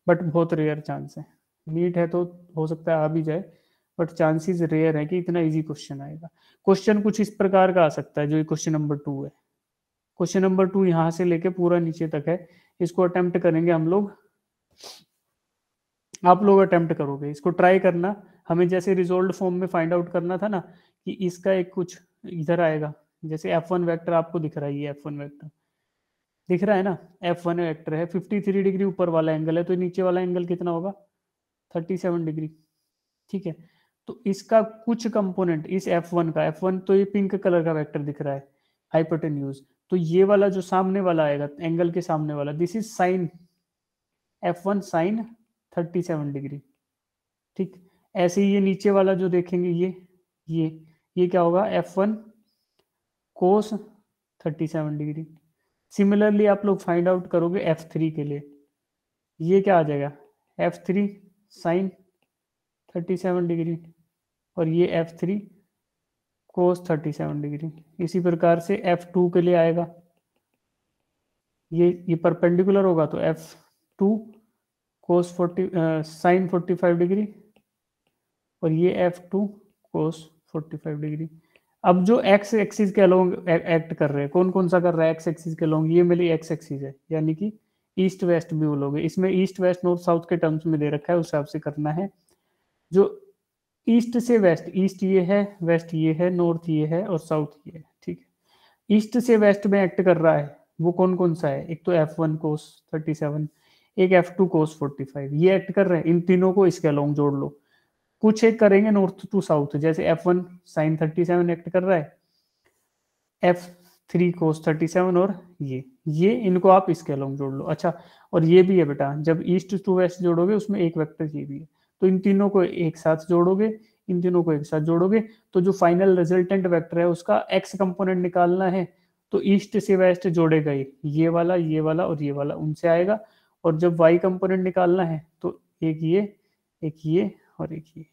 बट बहुत रेयर चांस है। नीट है तो हो सकता है आ भी जाए, बट चांसेस रेयर है कि इतना इजी क्वेश्चन आएगा। क्वेश्चन कुछ इस प्रकार का आ सकता है जो क्वेश्चन नंबर 2 है। क्वेश्चन नंबर 2 यहाँ से लेके पूरा नीचे तक है, इसको अटेम्प्ट करेंगे हम लोग। आप लोग अटेम्प्ट करोगे, इसको ट्राई करना। हमें जैसे रिजोल्व फॉर्म में फाइंड आउट करना था ना कि इसका एक कुछ इधर आएगा, जैसे F1 वेक्टर आपको दिख रहा है, ये F1 वेक्टर दिख रहा है ना, F1 वेक्टर है, 53 डिग्री ऊपर वाला एंगल है, तो नीचे वाला एंगल कितना होगा, 37 डिग्री। ठीक है, तो इसका कुछ कंपोनेंट इस F1 का, F1 तो ये पिंक कलर का वेक्टर दिख रहा है हाइपोटेन्यूज, तो ये वाला जो सामने वाला आएगा एंगल के सामने वाला, this is sine F1 sine 37 degree. ठीक, ऐसे ही ये नीचे वाला जो देखेंगे ये क्या होगा, F1 कोस 37 डिग्री। सिमिलरली आप लोग फाइंड आउट करोगे F3 के लिए, ये क्या आ जाएगा, F3 साइन 37 डिग्री, और ये F3 कोस 37 डिग्री। इसी प्रकार से F2 के लिए आएगा, ये परपेंडिकुलर होगा तो F2 कोस 40 साइन 45 डिग्री, और ये F2 कोस 45 डिग्री। अब जो एक्स एक्सिस के अलोंग एक्ट कर रहे हैं, कौन कौन सा कर रहा है एक्स एक्सिस के अलोंग, ये मेरी एक्स एक्सिस है, यानी कि ईस्ट वेस्ट भी बोलोगे, इसमें ईस्ट वेस्ट नॉर्थ साउथ के टर्म्स में दे रखा है, उस हिसाब से करना है। जो ईस्ट से वेस्ट, ईस्ट ये है, वेस्ट ये है, नॉर्थ ये है और साउथ ये है। ठीक है, ईस्ट से वेस्ट में एक्ट कर रहा है वो कौन कौन सा है, एक तो F1 कोस 37, एक F2 कोस 45, ये एक्ट कर रहे हैं। इन तीनों को इसके अलोंग जोड़ लो। कुछ एक करेंगे नॉर्थ टू साउथ, जैसे F1 साइन 37 एक्ट कर रहा है, F3 कोस 37, और ये इनको आप इसके अलोंग जोड़ लो। अच्छा, और ये भी है बेटा, जब ईस्ट टू वेस्ट जोड़ोगे उसमें एक वेक्टर ये भी है, तो इन तीनों को एक साथ जोड़ोगे, इन तीनों को एक साथ जोड़ोगे, तो जो फाइनल रिजल्टेंट वेक्टर है उसका एक्स कंपोनेंट निकालना है, तो ईस्ट से वेस्ट जोड़ेगा ये वाला, ये वाला और ये वाला, उनसे आएगा। और जब वाई कंपोनेंट निकालना है तो एक ये और एक ये,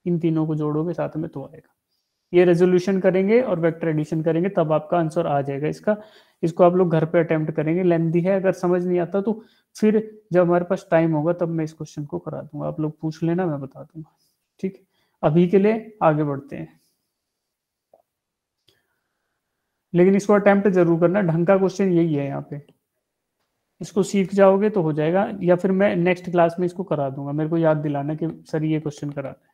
इन तीनों को जोड़ोगे साथ में तो आएगा। ये रेजोल्यूशन करेंगे और वेक्टर एडिशन करेंगे, तब आपका आंसर आ जाएगा इसका। इसको आप लोग घर पे अटेम्प्ट करेंगे, लेंथी है, अगर समझ नहीं आता तो फिर जब हमारे पास टाइम होगा तब मैं इस क्वेश्चन को करा दूंगा, आप लोग पूछ लेना, मैं बता दूंगा। ठीक, अभी के लिए आगे बढ़ते हैं, लेकिन इसको अटेम्प्ट जरूर करना, ढंग का क्वेश्चन यही है यहाँ पे। इसको सीख जाओगे तो हो जाएगा, या फिर मैं नेक्स्ट क्लास में इसको करा दूंगा, मेरे को याद दिलाना कि सर ये क्वेश्चन करा दें।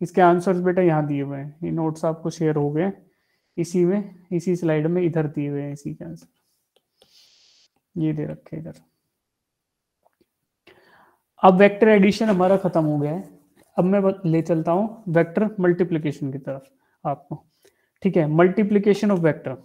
इसके आंसर्स बेटा यहाँ दिए हुए हैं, ये नोट्स आपको शेयर हो गए इसी में, इसी स्लाइड में इधर दिए हुए हैं इसी के आंसर, ये दे रखे इधर। अब वेक्टर एडिशन हमारा खत्म हो गया है, अब मैं ले चलता हूँ वेक्टर मल्टीप्लिकेशन की तरफ आपको। ठीक है, multiplication of vector,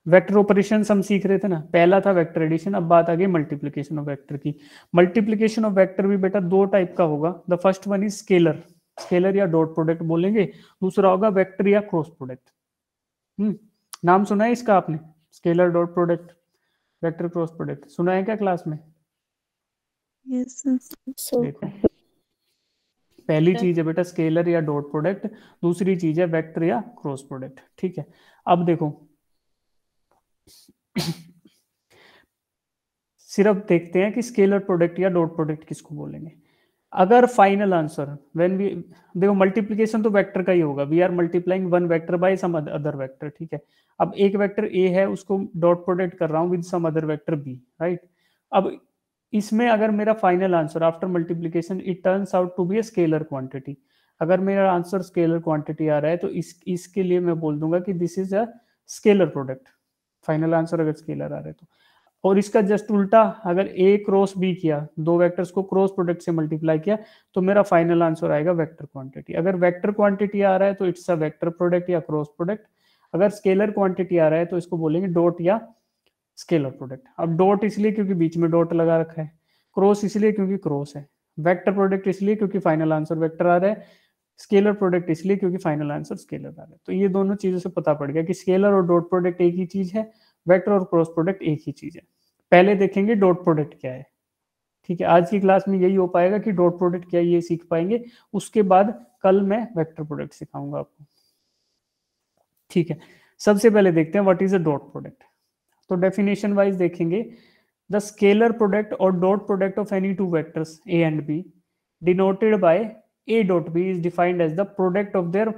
vector operation हम सीख रहे थे ना, पहला था वेक्टर एडिशन, अब बात आ गई मल्टीप्लिकेशन ऑफ वेक्टर की। मल्टीप्लिकेशन ऑफ वेक्टर भी बेटा दो टाइप का होगा, the first one is scalar, scalar या डॉट प्रोडक्ट बोलेंगे, दूसरा होगा वेक्टर या क्रॉस प्रोडक्ट। नाम सुना है इसका आपने, scaler dot product, vector cross product, सुना है क्या क्लास में? Yes sir. देखो, पहली चीज है बेटा स्केलर या डॉट प्रोडक्ट, दूसरी चीज है वेक्टर या क्रॉस प्रोडक्ट। ठीक है, अब देखो सिर्फ देखते हैं कि स्केलर प्रोडक्ट या डॉट प्रोडक्ट किसको बोलेंगे। अगर फाइनल आंसर व्हेन वी, देखो मल्टीप्लिकेशन तो वेक्टर का ही होगा, we are multiplying one vector by some other vector. ठीक है, अब एक वेक्टर ए है उसको डॉट प्रोडक्ट कर रहा हूं with some other vector B, right. अब इसमें अगर मेरा final answer after multiplication it turns out to be a scalar quantity, अगर मेरा आंसर स्केलर क्वांटिटी आ रहा है तो इसके लिए मैं बोल दूंगा कि this is a scalar product, final answer अगर स्केलर आ रहा है तो। और इसका जस्ट उल्टा, अगर ए क्रॉस बी किया, दो वेक्टर्स को क्रॉस प्रोडक्ट से मल्टीप्लाई किया, तो मेरा फाइनल आंसर आएगा वेक्टर क्वांटिटी। अगर वेक्टर क्वांटिटी आ रहा है तो इट्स अ वेक्टर प्रोडक्ट या क्रॉस प्रोडक्ट, अगर स्केलर क्वांटिटी आ रहा है तो इसको बोलेंगे डॉट या स्केलर प्रोडक्ट। अब डॉट इसलिए क्योंकि बीच में डॉट लगा रखा है, क्रॉस इसलिए क्योंकि क्रॉस है, वेक्टर प्रोडक्ट इसलिए क्योंकि फाइनल आंसर वेक्टर आ रहा है, स्केलर प्रोडक्ट इसलिए क्योंकि फाइनल आंसर स्केलर आ रहा है। तो ये दोनों चीजों से पता पड़ गया कि स्केलर और डॉट प्रोडक्ट एक ही चीज है, वेक्टर और क्रॉस प्रोडक्ट एक ही चीज है। पहले देखेंगे डॉट प्रोडक्ट क्या है। ठीक है, आज की क्लास में यही हो पाएगा कि डॉट प्रोडक्ट क्या ये सीख पाएंगे, उसके बाद कल मैं वेक्टर प्रोडक्ट सिखाऊंगा आपको। ठीक है, सबसे पहले देखते हैं what is a dot product. तो डेफिनेशन वाइज देखेंगे, द स्केलर प्रोडक्ट और dot product of any two vectors A and B denoted by A dot B is defined as the product of their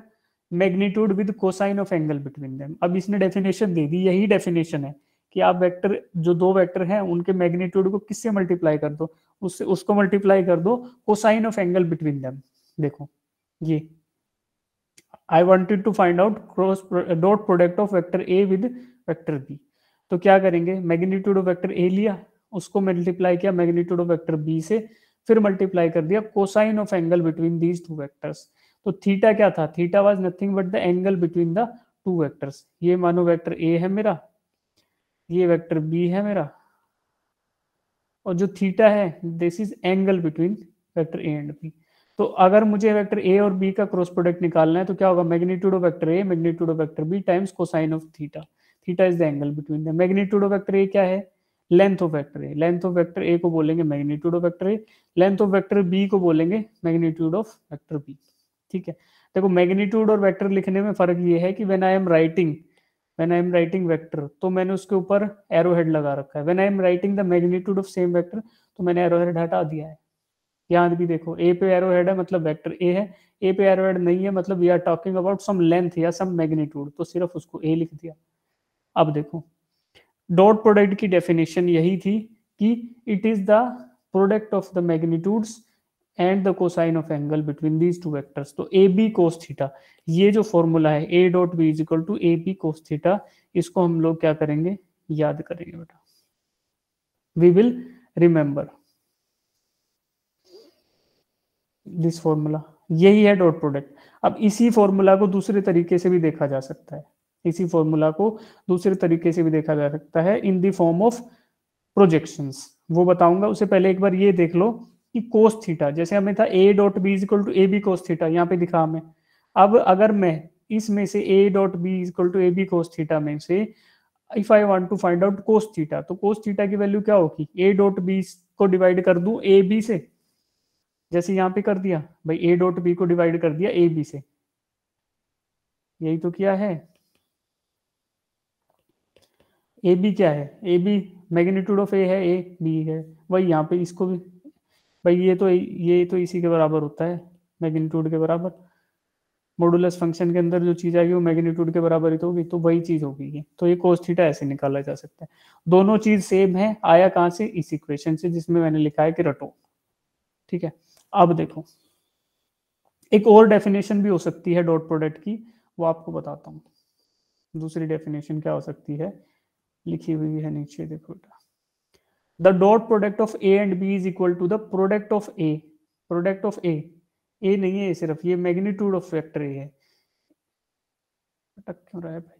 magnitude with cosine of angle between them. अब इसने definition दे दी, यही definition है कि आप vector, जो दो vector हैं उनके मैग्नीट्यूड को किससे मल्टीप्लाई कर दो, उससे उसको मल्टीप्लाई कर दो cosine of angle between them. देखो ये I wanted to find out cross dot product of vector A with vector B. तो क्या करेंगे, मैग्नीट्यूड ऑफ वेक्टर ए लिया, उसको मल्टीप्लाई किया मैग्नीट्यूड ऑफ वेक्टर बी से, फिर मल्टीप्लाई कर दिया cosine of angle between these two vectors. तो थीटा क्या था, theta was nothing but the angle between the two vectors. ये मानो वेक्टर ए है मेरा, ये वेक्टर बी है मेरा, और जो थीटा है this is angle between vector A and B. तो अगर मुझे वेक्टर ए और बी का क्रॉस प्रोडक्ट निकालना है तो क्या होगा, magnitude of vector A magnitude of vector B times cosine of theta. Theta is the angle between the, magnitude of vector A क्या है, length of vector A, length of vector A को बोलेंगे magnitude of vector A, length of vector B को बोलेंगे magnitude of vector B. ठीक है, देखो magnitude और वेक्टर लिखने में फर्क ये है कि when I am writing vector तो मैंने उसके ऊपर एरो हेड लगा रखा है, when I am writing the magnitude of same vector तो मैंने एरो हेड हटा दिया है। यहाँ भी देखो ए पे एरो हेड है मतलब वेक्टर ए है, ए पे एरो हेड नहीं है मतलब we are talking about some length या सम मैग्नीट्यूड, तो सिर्फ उसको ए लिख दिया। अब देखो डॉट प्रोडक्ट की डेफिनेशन यही थी कि it is the product of the magnitudes and the cosine of angle between these two vectors. तो ए बी कोस थीटा, ये जो फॉर्मूला है A dot B is equal to A B cos theta, इसको हम लोग क्या करेंगे, याद करेंगे बेटा, we will remember this formula. यही है डॉट प्रोडक्ट। अब इसी फॉर्मूला को दूसरे तरीके से भी देखा जा सकता है, इसी फॉर्मूला को दूसरे तरीके से भी देखा जा सकता है in the form of projections, वो बताऊंगा। उससे पहले एक बार ये देख लो कि कोस थीटा, जैसे हमें था A dot B is equal to A B cos theta, यहाँ पे दिखा हमें। अब अगर मैं इसमें से A dot B is equal to A B cos theta में से if I want to find out cos theta, तो कोस थीटा की वैल्यू क्या होगी, ए डॉट बी को डिवाइड कर दूं ए बी से, जैसे यहाँ पे कर दिया भाई ए डॉट बी को डिवाइड कर दिया ए बी से, यही तो किया है। ए बी क्या है, ए बी मैग्नीट्यूड ऑफ ए है, ए बी है, वही यहाँ पे इसको भी भाई ये तो इसी के बराबर होता है, मैग्नीट्यूड के बराबर। मॉडुलस फंक्शन के अंदर जो चीज आएगी वो मैग्नीट्यूड के बराबर ही तो होगी, तो वही चीज होगी ये। तो ये कोस थीटा ऐसे निकाला जा सकता है। दोनों चीज सेम है, आया कहाँ से, इस इक्वेशन से जिसमें मैंने लिखा है कि रटो। ठीक है, अब देखो एक और डेफिनेशन भी हो सकती है डॉट प्रोडक्ट की, वो आपको बताता हूँ। दूसरी डेफिनेशन क्या हो सकती है, लिखी हुई है नीचे, देखो बेटा। The dot product of A and B is equal to the product of A, product of A नहीं है सिर्फ, ये मैग्नीट्यूड ऑफ वेक्टर ए है। अटक क्यों रहा है भाई,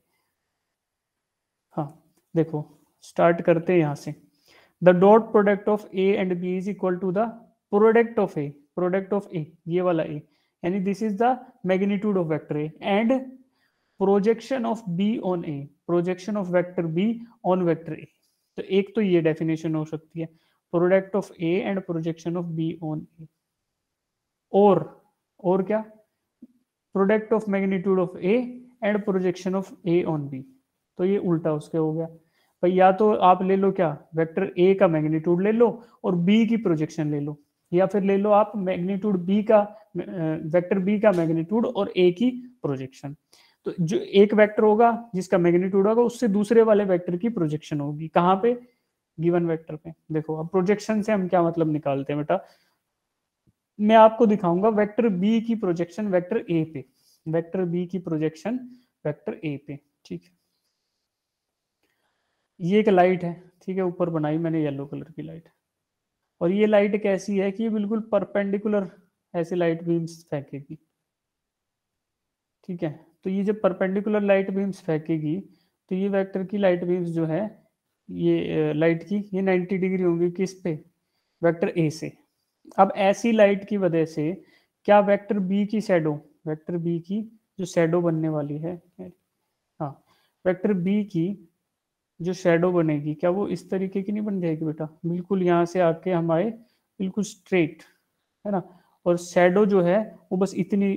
हाँ देखो स्टार्ट करते हैं यहाँ से। The dot product of A and B is equal to the product of A, product of A ये वाला ए, यानी this is the magnitude of vector A and projection of B on A, projection of vector B on vector A. तो एक तो ये definition हो सकती है, product of A and projection of B on A, और क्या, product of magnitude of A and projection of A on B. तो ये उल्टा उसके हो गया भाई, या तो आप ले लो क्या, वेक्टर ए का मैग्नीट्यूड ले लो और बी की प्रोजेक्शन ले लो, या फिर ले लो आप मैग्नीट्यूड बी का, वेक्टर बी का मैग्नीट्यूड और ए की प्रोजेक्शन। तो जो एक वेक्टर होगा जिसका मैग्नीट्यूड होगा उससे दूसरे वाले वेक्टर की प्रोजेक्शन होगी, कहाँ पे, गिवन वेक्टर पे। देखो अब प्रोजेक्शन से हम क्या मतलब निकालते हैं बेटा, मैं आपको दिखाऊंगा वेक्टर बी की प्रोजेक्शन वेक्टर ए पे, वेक्टर बी की प्रोजेक्शन वेक्टर ए पे। ठीक है, ये एक लाइट है, ठीक है, ऊपर बनाई मैंने येलो कलर की लाइट, और ये लाइट कैसी है कि ये बिल्कुल परपेंडिकुलर ऐसे लाइट बीम्स फेंकेगी। ठीक है, तो ये जब परपेंडिकुलर लाइट बीम्स फेंकेगी तो ये वेक्टर की लाइट बीम्स जो है, ये लाइट की ये 90 डिग्री होंगी किस पे, वेक्टर ए से। अब ऐसी लाइट की वजह से क्या वेक्टर बी की शैडो, वेक्टर बी की जो शैडो बनने वाली है, हाँ वेक्टर बी की जो शैडो बनेगी क्या वो इस तरीके की नहीं बन जाएगी बेटा, बिल्कुल यहाँ से आके हमारे बिल्कुल स्ट्रेट, है ना, और शैडो जो है वो बस इतनी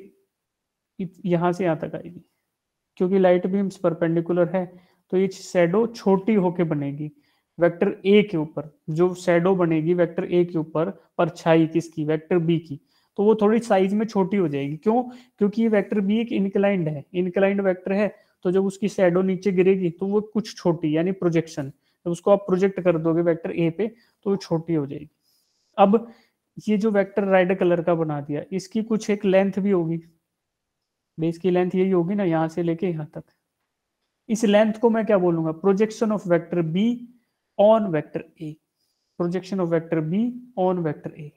यहाँ से यहाँ तक आएगी, क्योंकि लाइट बीम्स परपेंडिकुलर है तो ये शैडो छोटी होके बनेगी वेक्टर ए के ऊपर। जो शैडो बनेगी वेक्टर ए के ऊपर परछाई किसकी, वेक्टर बी की, तो वो थोड़ी साइज में छोटी हो जाएगी। क्यों? क्योंकि ये वेक्टर बी एक इनक्लाइंड है, इनक्लाइंड वेक्टर है, तो जब उसकी शैडो नीचे गिरेगी तो वो कुछ छोटी, यानी प्रोजेक्शन, जब उसको आप प्रोजेक्ट कर दोगे वेक्टर ए पे तो वो छोटी हो जाएगी। अब ये जो वेक्टर रेड कलर का बना दिया, इसकी कुछ एक लेंथ भी होगी, बेस की लेंथ यही होगी ना, यहाँ से लेके यहाँ तक। इस लेंथ को मैं क्या बोलूंगा, projection of vector B on vector A, projection of vector B on vector A.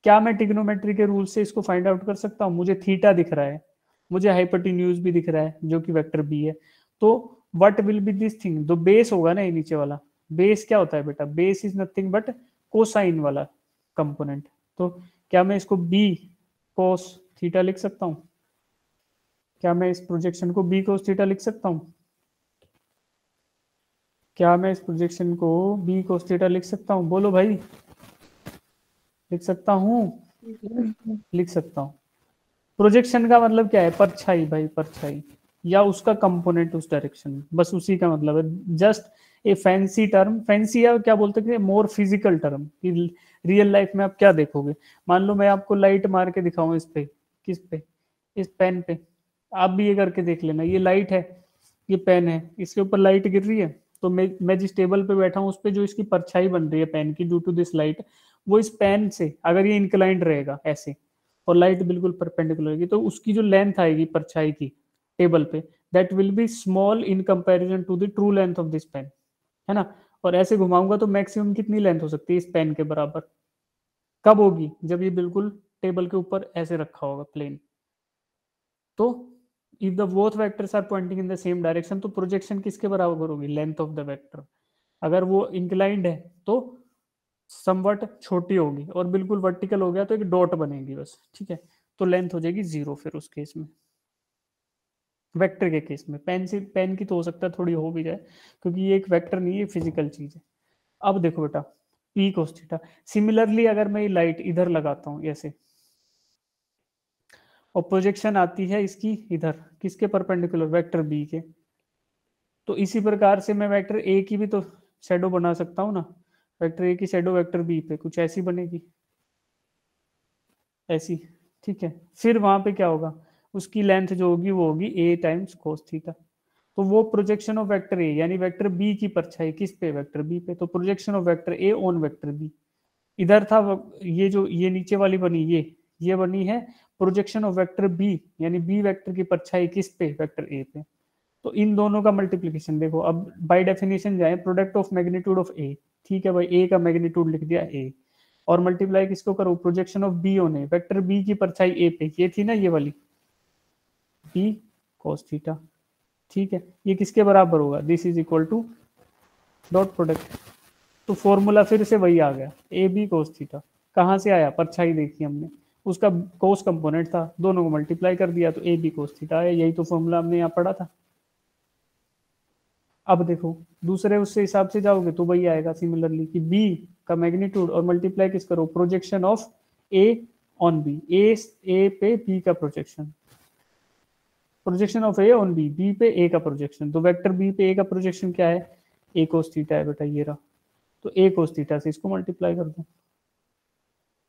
क्या मैं ट्रिग्नोमेट्री के रूल से इसको फाइंड आउट कर सकता हूँ? मुझे थीटा दिख रहा है, मुझे हाइपोटेन्यूज भी दिख रहा है जो कि वेक्टर बी है, तो what will be this thing, तो बेस होगा ना ये नीचे वाला। बेस क्या होता है बेटा? Base is nothing but cosine वाला कंपोनेंट। तो क्या मैं इसको बी कोस थीटा लिख सकता हूँ? क्या मैं इस प्रोजेक्शन को बी कोस थीटा लिख सकता हूँ? क्या मैं इस प्रोजेक्शन को बी कोस थीटा लिख सकता हूँ? बोलो भाई, लिख सकता हूँ? लिख सकता हूँ। प्रोजेक्शन का मतलब क्या है? परछाई भाई, परछाई या उसका कंपोनेंट उस डायरेक्शन में, बस उसी का मतलब है। Just a fancy term, fancy या क्या बोलते हैं, मोर फिजिकल टर्म, कि रियल लाइफ में आप क्या देखोगे। मान लो मैं आपको लाइट मार के दिखाऊं इस पे, किस पे, इस पेन पे, आप भी ये करके देख लेना। ये लाइट है, ये पेन है, इसके ऊपर लाइट गिर रही है, तो मैं जिस टेबल पे बैठा हूँ उस पे जो इसकी परछाई बन रही है पेन की ड्यू टू दिस लाइट, वो इस पेन से अगर ये इंक्लाइंड रहेगा ऐसे और लाइट बिल्कुल परपेंडिकुलर होगी, तो उसकी जो लेंथ आएगी परछाई की टेबल पे, that will be small in comparison to the true length of this pen, है ना। और ऐसे घुमाऊंगा तो मैक्सिमम कितनी लेंथ हो सकती है इस पेन के बराबर? कब होगी? जब ये बिल्कुल टेबल के ऊपर ऐसे रखा होगा प्लेन। तो if the both vectors are pointing in the same direction, तो प्रोजेक्शन किसके बराबर होगी? Length of the vector. अगर वो इंक्लाइंड है तो समवट छोटी होगी, और बिल्कुल वर्टिकल हो गया तो एक डॉट बनेगी बस, ठीक है। तो लेंथ हो जाएगी 0 फिर उस केस में, वेक्टर के केस में। पेन से, पेन की तो हो सकता है थोड़ी हो भी जाए, क्योंकि ये एक वेक्टर नहीं है, फिजिकल चीज है। अब देखो बेटा, पी कोस थीटा। सिमिलरली अगर मैं ये लाइट इधर लगाता हूँ ऐसे, और प्रोजेक्शन आती है इसकी इधर, किसके परपेंडिकुलर? वेक्टर बी के। तो इसी प्रकार से मैं वेक्टर ए की भी तो शेडो बना सकता हूँ ना। वेक्टर ए की शेडो वेक्टर बी पे कुछ ऐसी बनेगी, ऐसी, ठीक है। फिर वहां पे क्या होगा, उसकी लेंथ जो होगी वो होगी ए टाइम्स कोस थीटा। तो वो प्रोजेक्शन ऑफ वेक्टर ए, यानी वेक्टर बी की परछाई किस पे? वेक्टर बी पे। तो projection of vector A on vector B. इधर था ये जो ये नीचे वाली बनी, ये बनी है प्रोजेक्शन ऑफ वेक्टर बी, यानी बी वेक्टर की परछाई किस पे? वेक्टर ए पे। तो इन दोनों का मल्टीप्लीकेशन देखो, अब बाय डेफिनेशन जाए, प्रोडक्ट ऑफ मैग्नीट्यूड ऑफ ए, ठीक है भाई, ए का मैग्नीट्यूड लिख दिया ए, और मल्टीप्लाई किसको करो? Projection of B on A, vector B की परछाई ए पे, ये थी ना ये वाली, बी cos थीटा, ठीक है। ये किसके बराबर होगा? This is equal to dot product. तो फॉर्मूला फिर से वही आ गया, ए बी cos थीटा। कहाँ से आया? परछाई देखी हमने, उसका cos कंपोनेंट था, दोनों को मल्टीप्लाई कर दिया तो ए बी cos थीटा आया। यही तो फॉर्मूला हमने यहाँ पढ़ा था। अब देखो दूसरे उससे हिसाब से जाओगे तो वही आएगा सिमिलरली, कि बी का मैग्नीट्यूड और मल्टीप्लाई किस करो? Projection of A on B, A पे बी का projection, projection of A on B, B पे ए का प्रोजेक्शन। तो वेक्टर बी पे ए का प्रोजेक्शन क्या है? ए कोस थीटा है बेटा, ये रहा। तो ए कोस थीटा से इसको मल्टीप्लाई कर दो,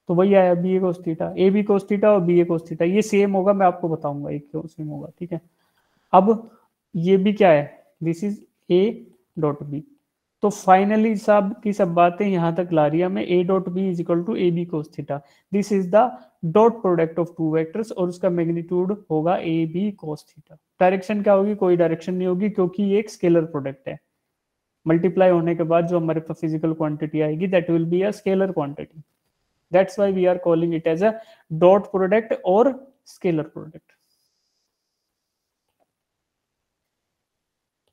तो वही आया B A cos theta. A B cos theta और बी ए कोस थीटा ये सेम होगा, मैं आपको बताऊंगा एक क्यों सेम होगा, ठीक है। अब ये भी क्या है? This is A dot B. तो फाइनली सब की सब बातें यहां तक ला रही है हमें, A dot B is equal to A B cos theta. This is the dot product of two vectors, और उसका मैग्नीट्यूड होगा A B cos theta. Direction क्या होगी? कोई डायरेक्शन नहीं होगी, क्योंकि ये एक स्केलर प्रोडक्ट है। मल्टीप्लाई होने के बाद जो हमारे पास फिजिकल क्वांटिटी आएगी, that will be a scalar quantity. That's why we are calling it as a dot product और स्केलर प्रोडक्ट,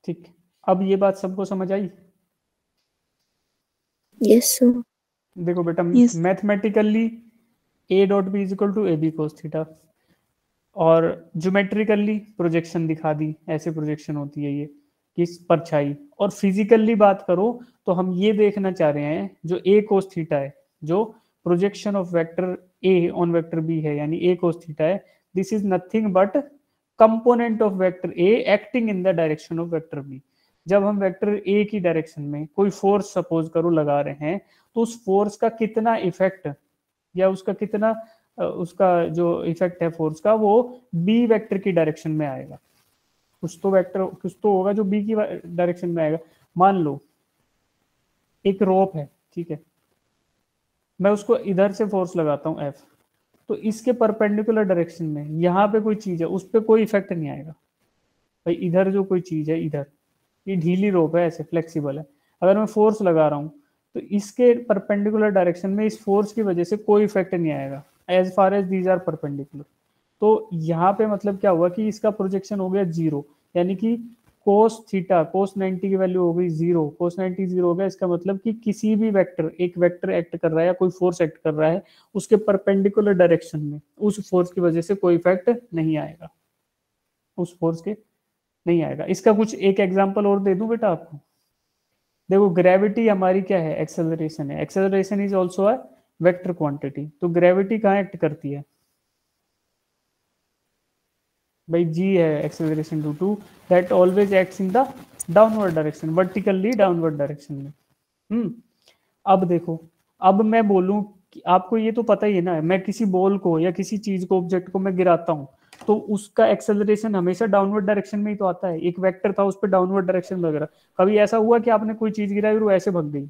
ठीक। अब ये बात सबको समझ आई? Yes, sir. देखो बेटा, Yes. Mathematically A dot B is equal to A B cos theta, और ज्योमेट्रिकली प्रोजेक्शन दिखा दी, ऐसे प्रोजेक्शन होती है ये, किस? परछाई। और फिजिकली बात करो तो हम ये देखना चाह रहे हैं जो ए कोस थीटा है, जो projection of vector A on vector B है, यानी ए cos थीटा है, this is nothing but component of vector A acting in the direction of vector B. जब हम वेक्टर ए की डायरेक्शन में कोई फोर्स सपोज करो लगा रहे हैं, तो उस फोर्स का कितना इफेक्ट या उसका कितना उसका जो इफेक्ट है फोर्स का, वो बी वेक्टर की डायरेक्शन में आएगा। कुछ तो होगा जो बी की डायरेक्शन में आएगा। मान लो एक रोप है, ठीक है, मैं उसको इधर से फोर्स लगाता हूं एफ, तो इसके परपेंडिकुलर डायरेक्शन में यहाँ पे कोई चीज है, उस पर कोई इफेक्ट नहीं आएगा। भाई इधर जो कोई चीज है, इधर ये ढीली रोप है, ऐसे फ्लेक्सिबल है, अगर मैं फोर्स लगा रहा हूँ तो इसके परपेंडिकुलर डायरेक्शन में इस फोर्स की वजह से कोई इफेक्ट नहीं आएगा, as far as these are perpendicular. तो यहाँ पे मतलब क्या हुआ कि इसका प्रोजेक्शन हो गया जीरो, यानी कि कोस थीटा कोस 90 की वैल्यू हो गई जीरो, कोस 90 जीरो हो गया। इसका मतलब कि किसी भी वेक्टर, एक वेक्टर एक्ट कर रहा है या कोई फोर्स एक्ट कर रहा है, उसके परपेंडिकुलर डायरेक्शन में उस फोर्स की वजह से कोई इफेक्ट नहीं आएगा, उस फोर्स के नहीं आएगा। इसका कुछ एक एग्जांपल और दे दूं बेटा आपको। देखो ग्रेविटी हमारी क्या है, एक्सेलरेशन है, acceleration is also a vector quantity. तो ग्रेविटी कहाँ एक्ट करती है भाई, जी है acceleration due to that always acts in the downward direction, vertically downward direction में। अब देखो, अब मैं बोलूं कि आपको ये तो पता ही है ना, मैं किसी बॉल को या किसी चीज को, ऑब्जेक्ट को मैं गिराता हूं, तो उसका एक्सेलरेशन हमेशा डाउनवर्ड डायरेक्शन में ही तो आता है। एक वेक्टर था, उस पर डाउनवर्ड डायरेक्शन लग रहा, कभी ऐसा हुआ कि आपने कोई चीज गिराई और वो ऐसे भग गई,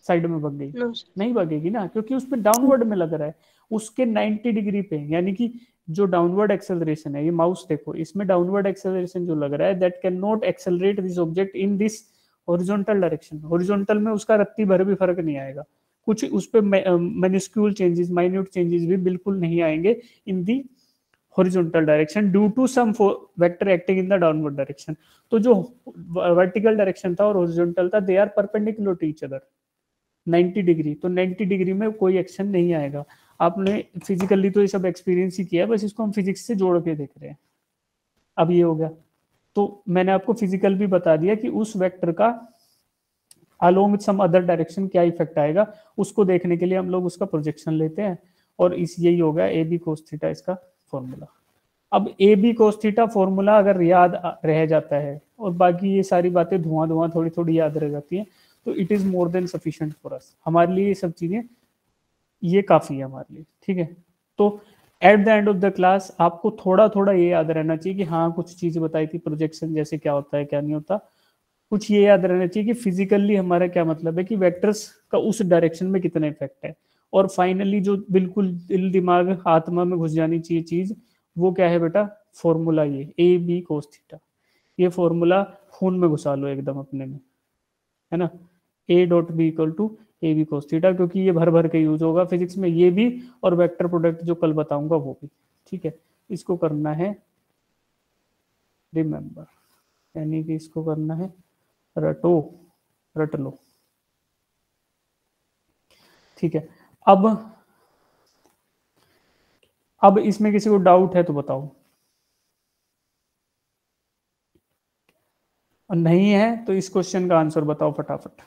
साइड में भग गई? No, sir. नहीं भगेगी ना, क्योंकि उसमें डाउनवर्ड में लग रहा है। उसके 90 डिग्री पे, यानी कि जो डाउनवर्ड एक्सेलरेशन है, ये माउस देखो, इसमें डाउनवर्ड एक्सेलरेशन जो लग रहा है, that can not accelerate this object in this horizontal direction. Horizontal में उसका रत्ती भर भी फर्क नहीं आएगा, कुछ उस पर मिनिस्क्यूल चेंजेस, माइन्यूट चेंजेस भी बिल्कुल नहीं आएंगे in the horizontal direction due to some vector acting in the downward direction. तो जो वर्टिकल डायरेक्शन था और हॉरिजॉन्टल था, they are perpendicular to each other 90 degree, तो 90 डिग्री में कोई एक्शन नहीं आएगा। आपने फिजिकली तो ये सब एक्सपीरियंस ही किया है, बस इसको हम फिजिक्स से जोड़ के देख रहे हैं। अब ये हो गया, तो मैंने आपको फिजिकल भी बता दिया कि उस वेक्टर का along with some other direction क्या इफेक्ट आएगा, उसको देखने के लिए हम लोग उसका प्रोजेक्शन लेते हैं, और इस यही हो गया ए बी कोस थीटा इसका फॉर्मूला। अब A B cos theta formula अगर याद रह जाता है और बाकी ये सारी बातें धुआं धुआं थोड़ी थोड़ी याद रह जाती हैं, तो it is more than sufficient for us, हमारे लिए ये सब चीजें ये काफी है हमारे लिए, ठीक है। तो at the end of the class आपको थोड़ा थोड़ा ये याद रहना चाहिए कि हाँ कुछ चीजें बताई थी, प्रोजेक्शन जैसे क्या होता है क्या नहीं होता, कुछ ये याद रहना चाहिए कि फिजिकली हमारा क्या मतलब है, कि वेक्टर्स का उस डायरेक्शन में कितना इफेक्ट है। और फाइनली जो बिल्कुल दिल दिमाग आत्मा में घुस जानी चाहिए चीज, वो क्या है बेटा, फॉर्मूला, ये ए बी कोस थीटा, ये फॉर्मूला खून में घुसा लो एकदम अपने में, है ना। A dot B equal to A B cos theta, क्योंकि ये भर भर के यूज होगा फिजिक्स में, ये भी और वेक्टर प्रोडक्ट जो कल बताऊंगा वो भी, ठीक है। इसको करना है रिमेंबर, यानी कि इसको करना है रटो, रट लो, ठीक है। अब इसमें किसी को डाउट है तो बताओ, और नहीं है तो इस क्वेश्चन का आंसर बताओ फटाफट।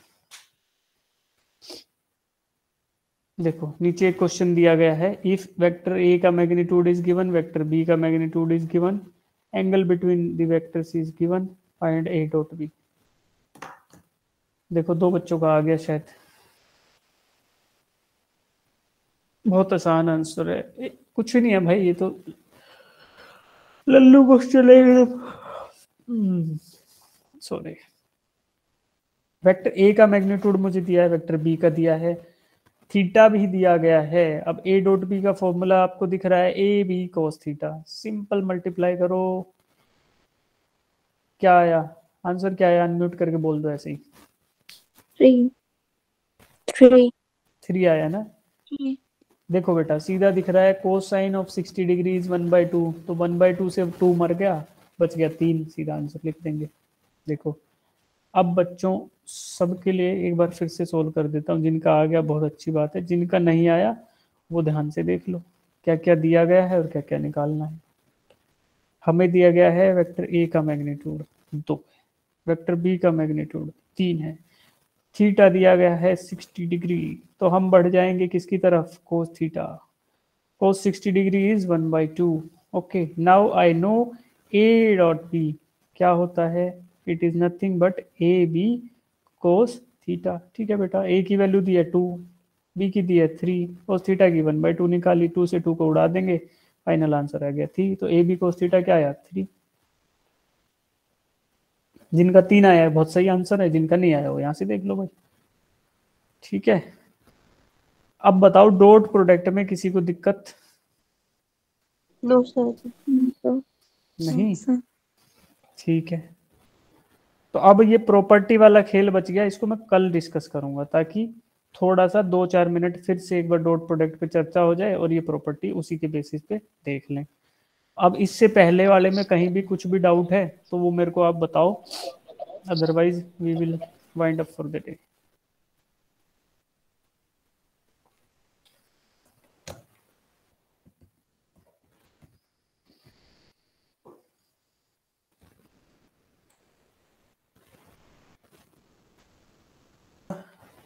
देखो नीचे एक क्वेश्चन दिया गया है, इफ वेक्टर ए का magnitude is given, vector B का magnitude is given, angle between the vectors is given, find A dot B. देखो दो बच्चों का आ गया शायद, बहुत आसान आंसर है, कुछ नहीं है भाई, ये तो लल्लू क्वेश्चन है। सॉरी, वेक्टर ए का मैग्नीट्यूड मुझे दिया है, वेक्टर बी का दिया है, थीटा भी दिया गया है। अब ए डॉट बी का फॉर्मूला आपको दिख रहा है, A B cos theta, simple multiply करो, क्या आया आंसर, क्या आया, अनम्यूट करके बोल दो ऐसे ही। 3 3 आया ना। देखो बेटा सीधा दिख रहा है, कोस साइन ऑफ 60 डिग्री इज 1/2, तो 1/2 से 2 मर गया, बच गया 3, सीधा आंसर लिख देंगे। देखो अब बच्चों सबके लिए एक बार फिर से सोल्व कर देता हूँ, जिनका आ गया बहुत अच्छी बात है, जिनका नहीं आया वो ध्यान से देख लो क्या क्या दिया गया है और क्या क्या निकालना है। हमें दिया गया है वेक्टर ए का मैग्नीट्यूड 2, वेक्टर बी का मैग्नीट्यूड 3 है, थीटा दिया गया है 60 डिग्री, तो हम बढ़ जाएंगे किसकी तरफ, cos theta. Cos 60 degree is 1/2। Okay, now I know A dot B क्या होता है, it is nothing but A B cos theta. ठीक है बेटा, ए की वैल्यू दी है 2, बी की दी है 3, कोस थीटा की 1/2 निकाली, 2 से 2 को उड़ा देंगे, फाइनल आंसर आ गया 3। तो ए बी कोस थीटा क्या आया, 3। जिनका 3 आया है बहुत सही आंसर है, जिनका नहीं आया वो यहाँ से देख लो भाई। ठीक है, अब बताओ डॉट प्रोडक्ट में किसी को दिक्कत No, sir. No, नहीं? sir. ठीक है, तो अब ये प्रॉपर्टी वाला खेल बच गया, इसको मैं कल डिस्कस करूंगा, ताकि थोड़ा सा 2-4 मिनट फिर से एक बार डॉट प्रोडक्ट पे चर्चा हो जाए और ये प्रॉपर्टी उसी के बेसिस पे देख लें। अब इससे पहले वाले में कहीं भी कुछ भी डाउट है तो वो मेरे को आप बताओ, otherwise we will wind up for the day.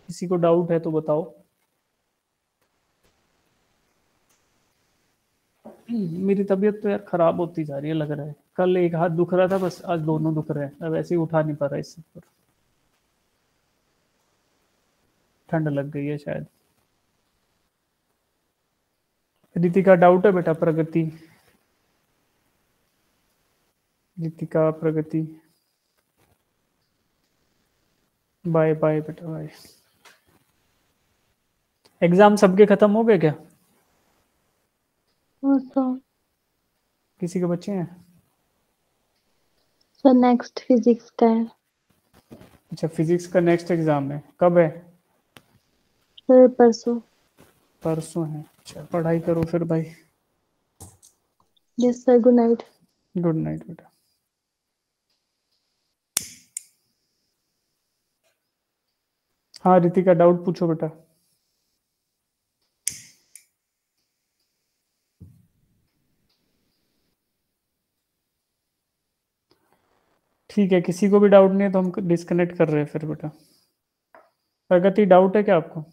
किसी को डाउट है तो बताओ। मेरी तबीयत तो यार खराब होती जा रही है, लग रहा है कल एक हाथ दुख रहा था बस, आज दोनों दुख रहे हैं, अब ऐसे ही उठा नहीं पा रहा इससे ऊपर, ठंड लग गई है शायद। रितिका डाउट है बेटा, प्रगति, रितिका प्रगति, बाय बाय बेटा बाय। एग्जाम सबके खत्म हो गए क्या, No, sir. किसी के बच्चे हैं? So next physics का है। अच्छा, फिजिक्स का नेक्स्ट एग्जाम है, कब है? सर परसों। परसों है, अच्छा पढ़ाई करो फिर भाई। Yes, sir. Good night. Good night बेटा। हाँ रितिका डाउट पूछो बेटा। ठीक है, किसी को भी डाउट नहीं है तो हम डिस्कनेक्ट कर रहे हैं फिर बेटा। प्रगति डाउट है क्या आपको?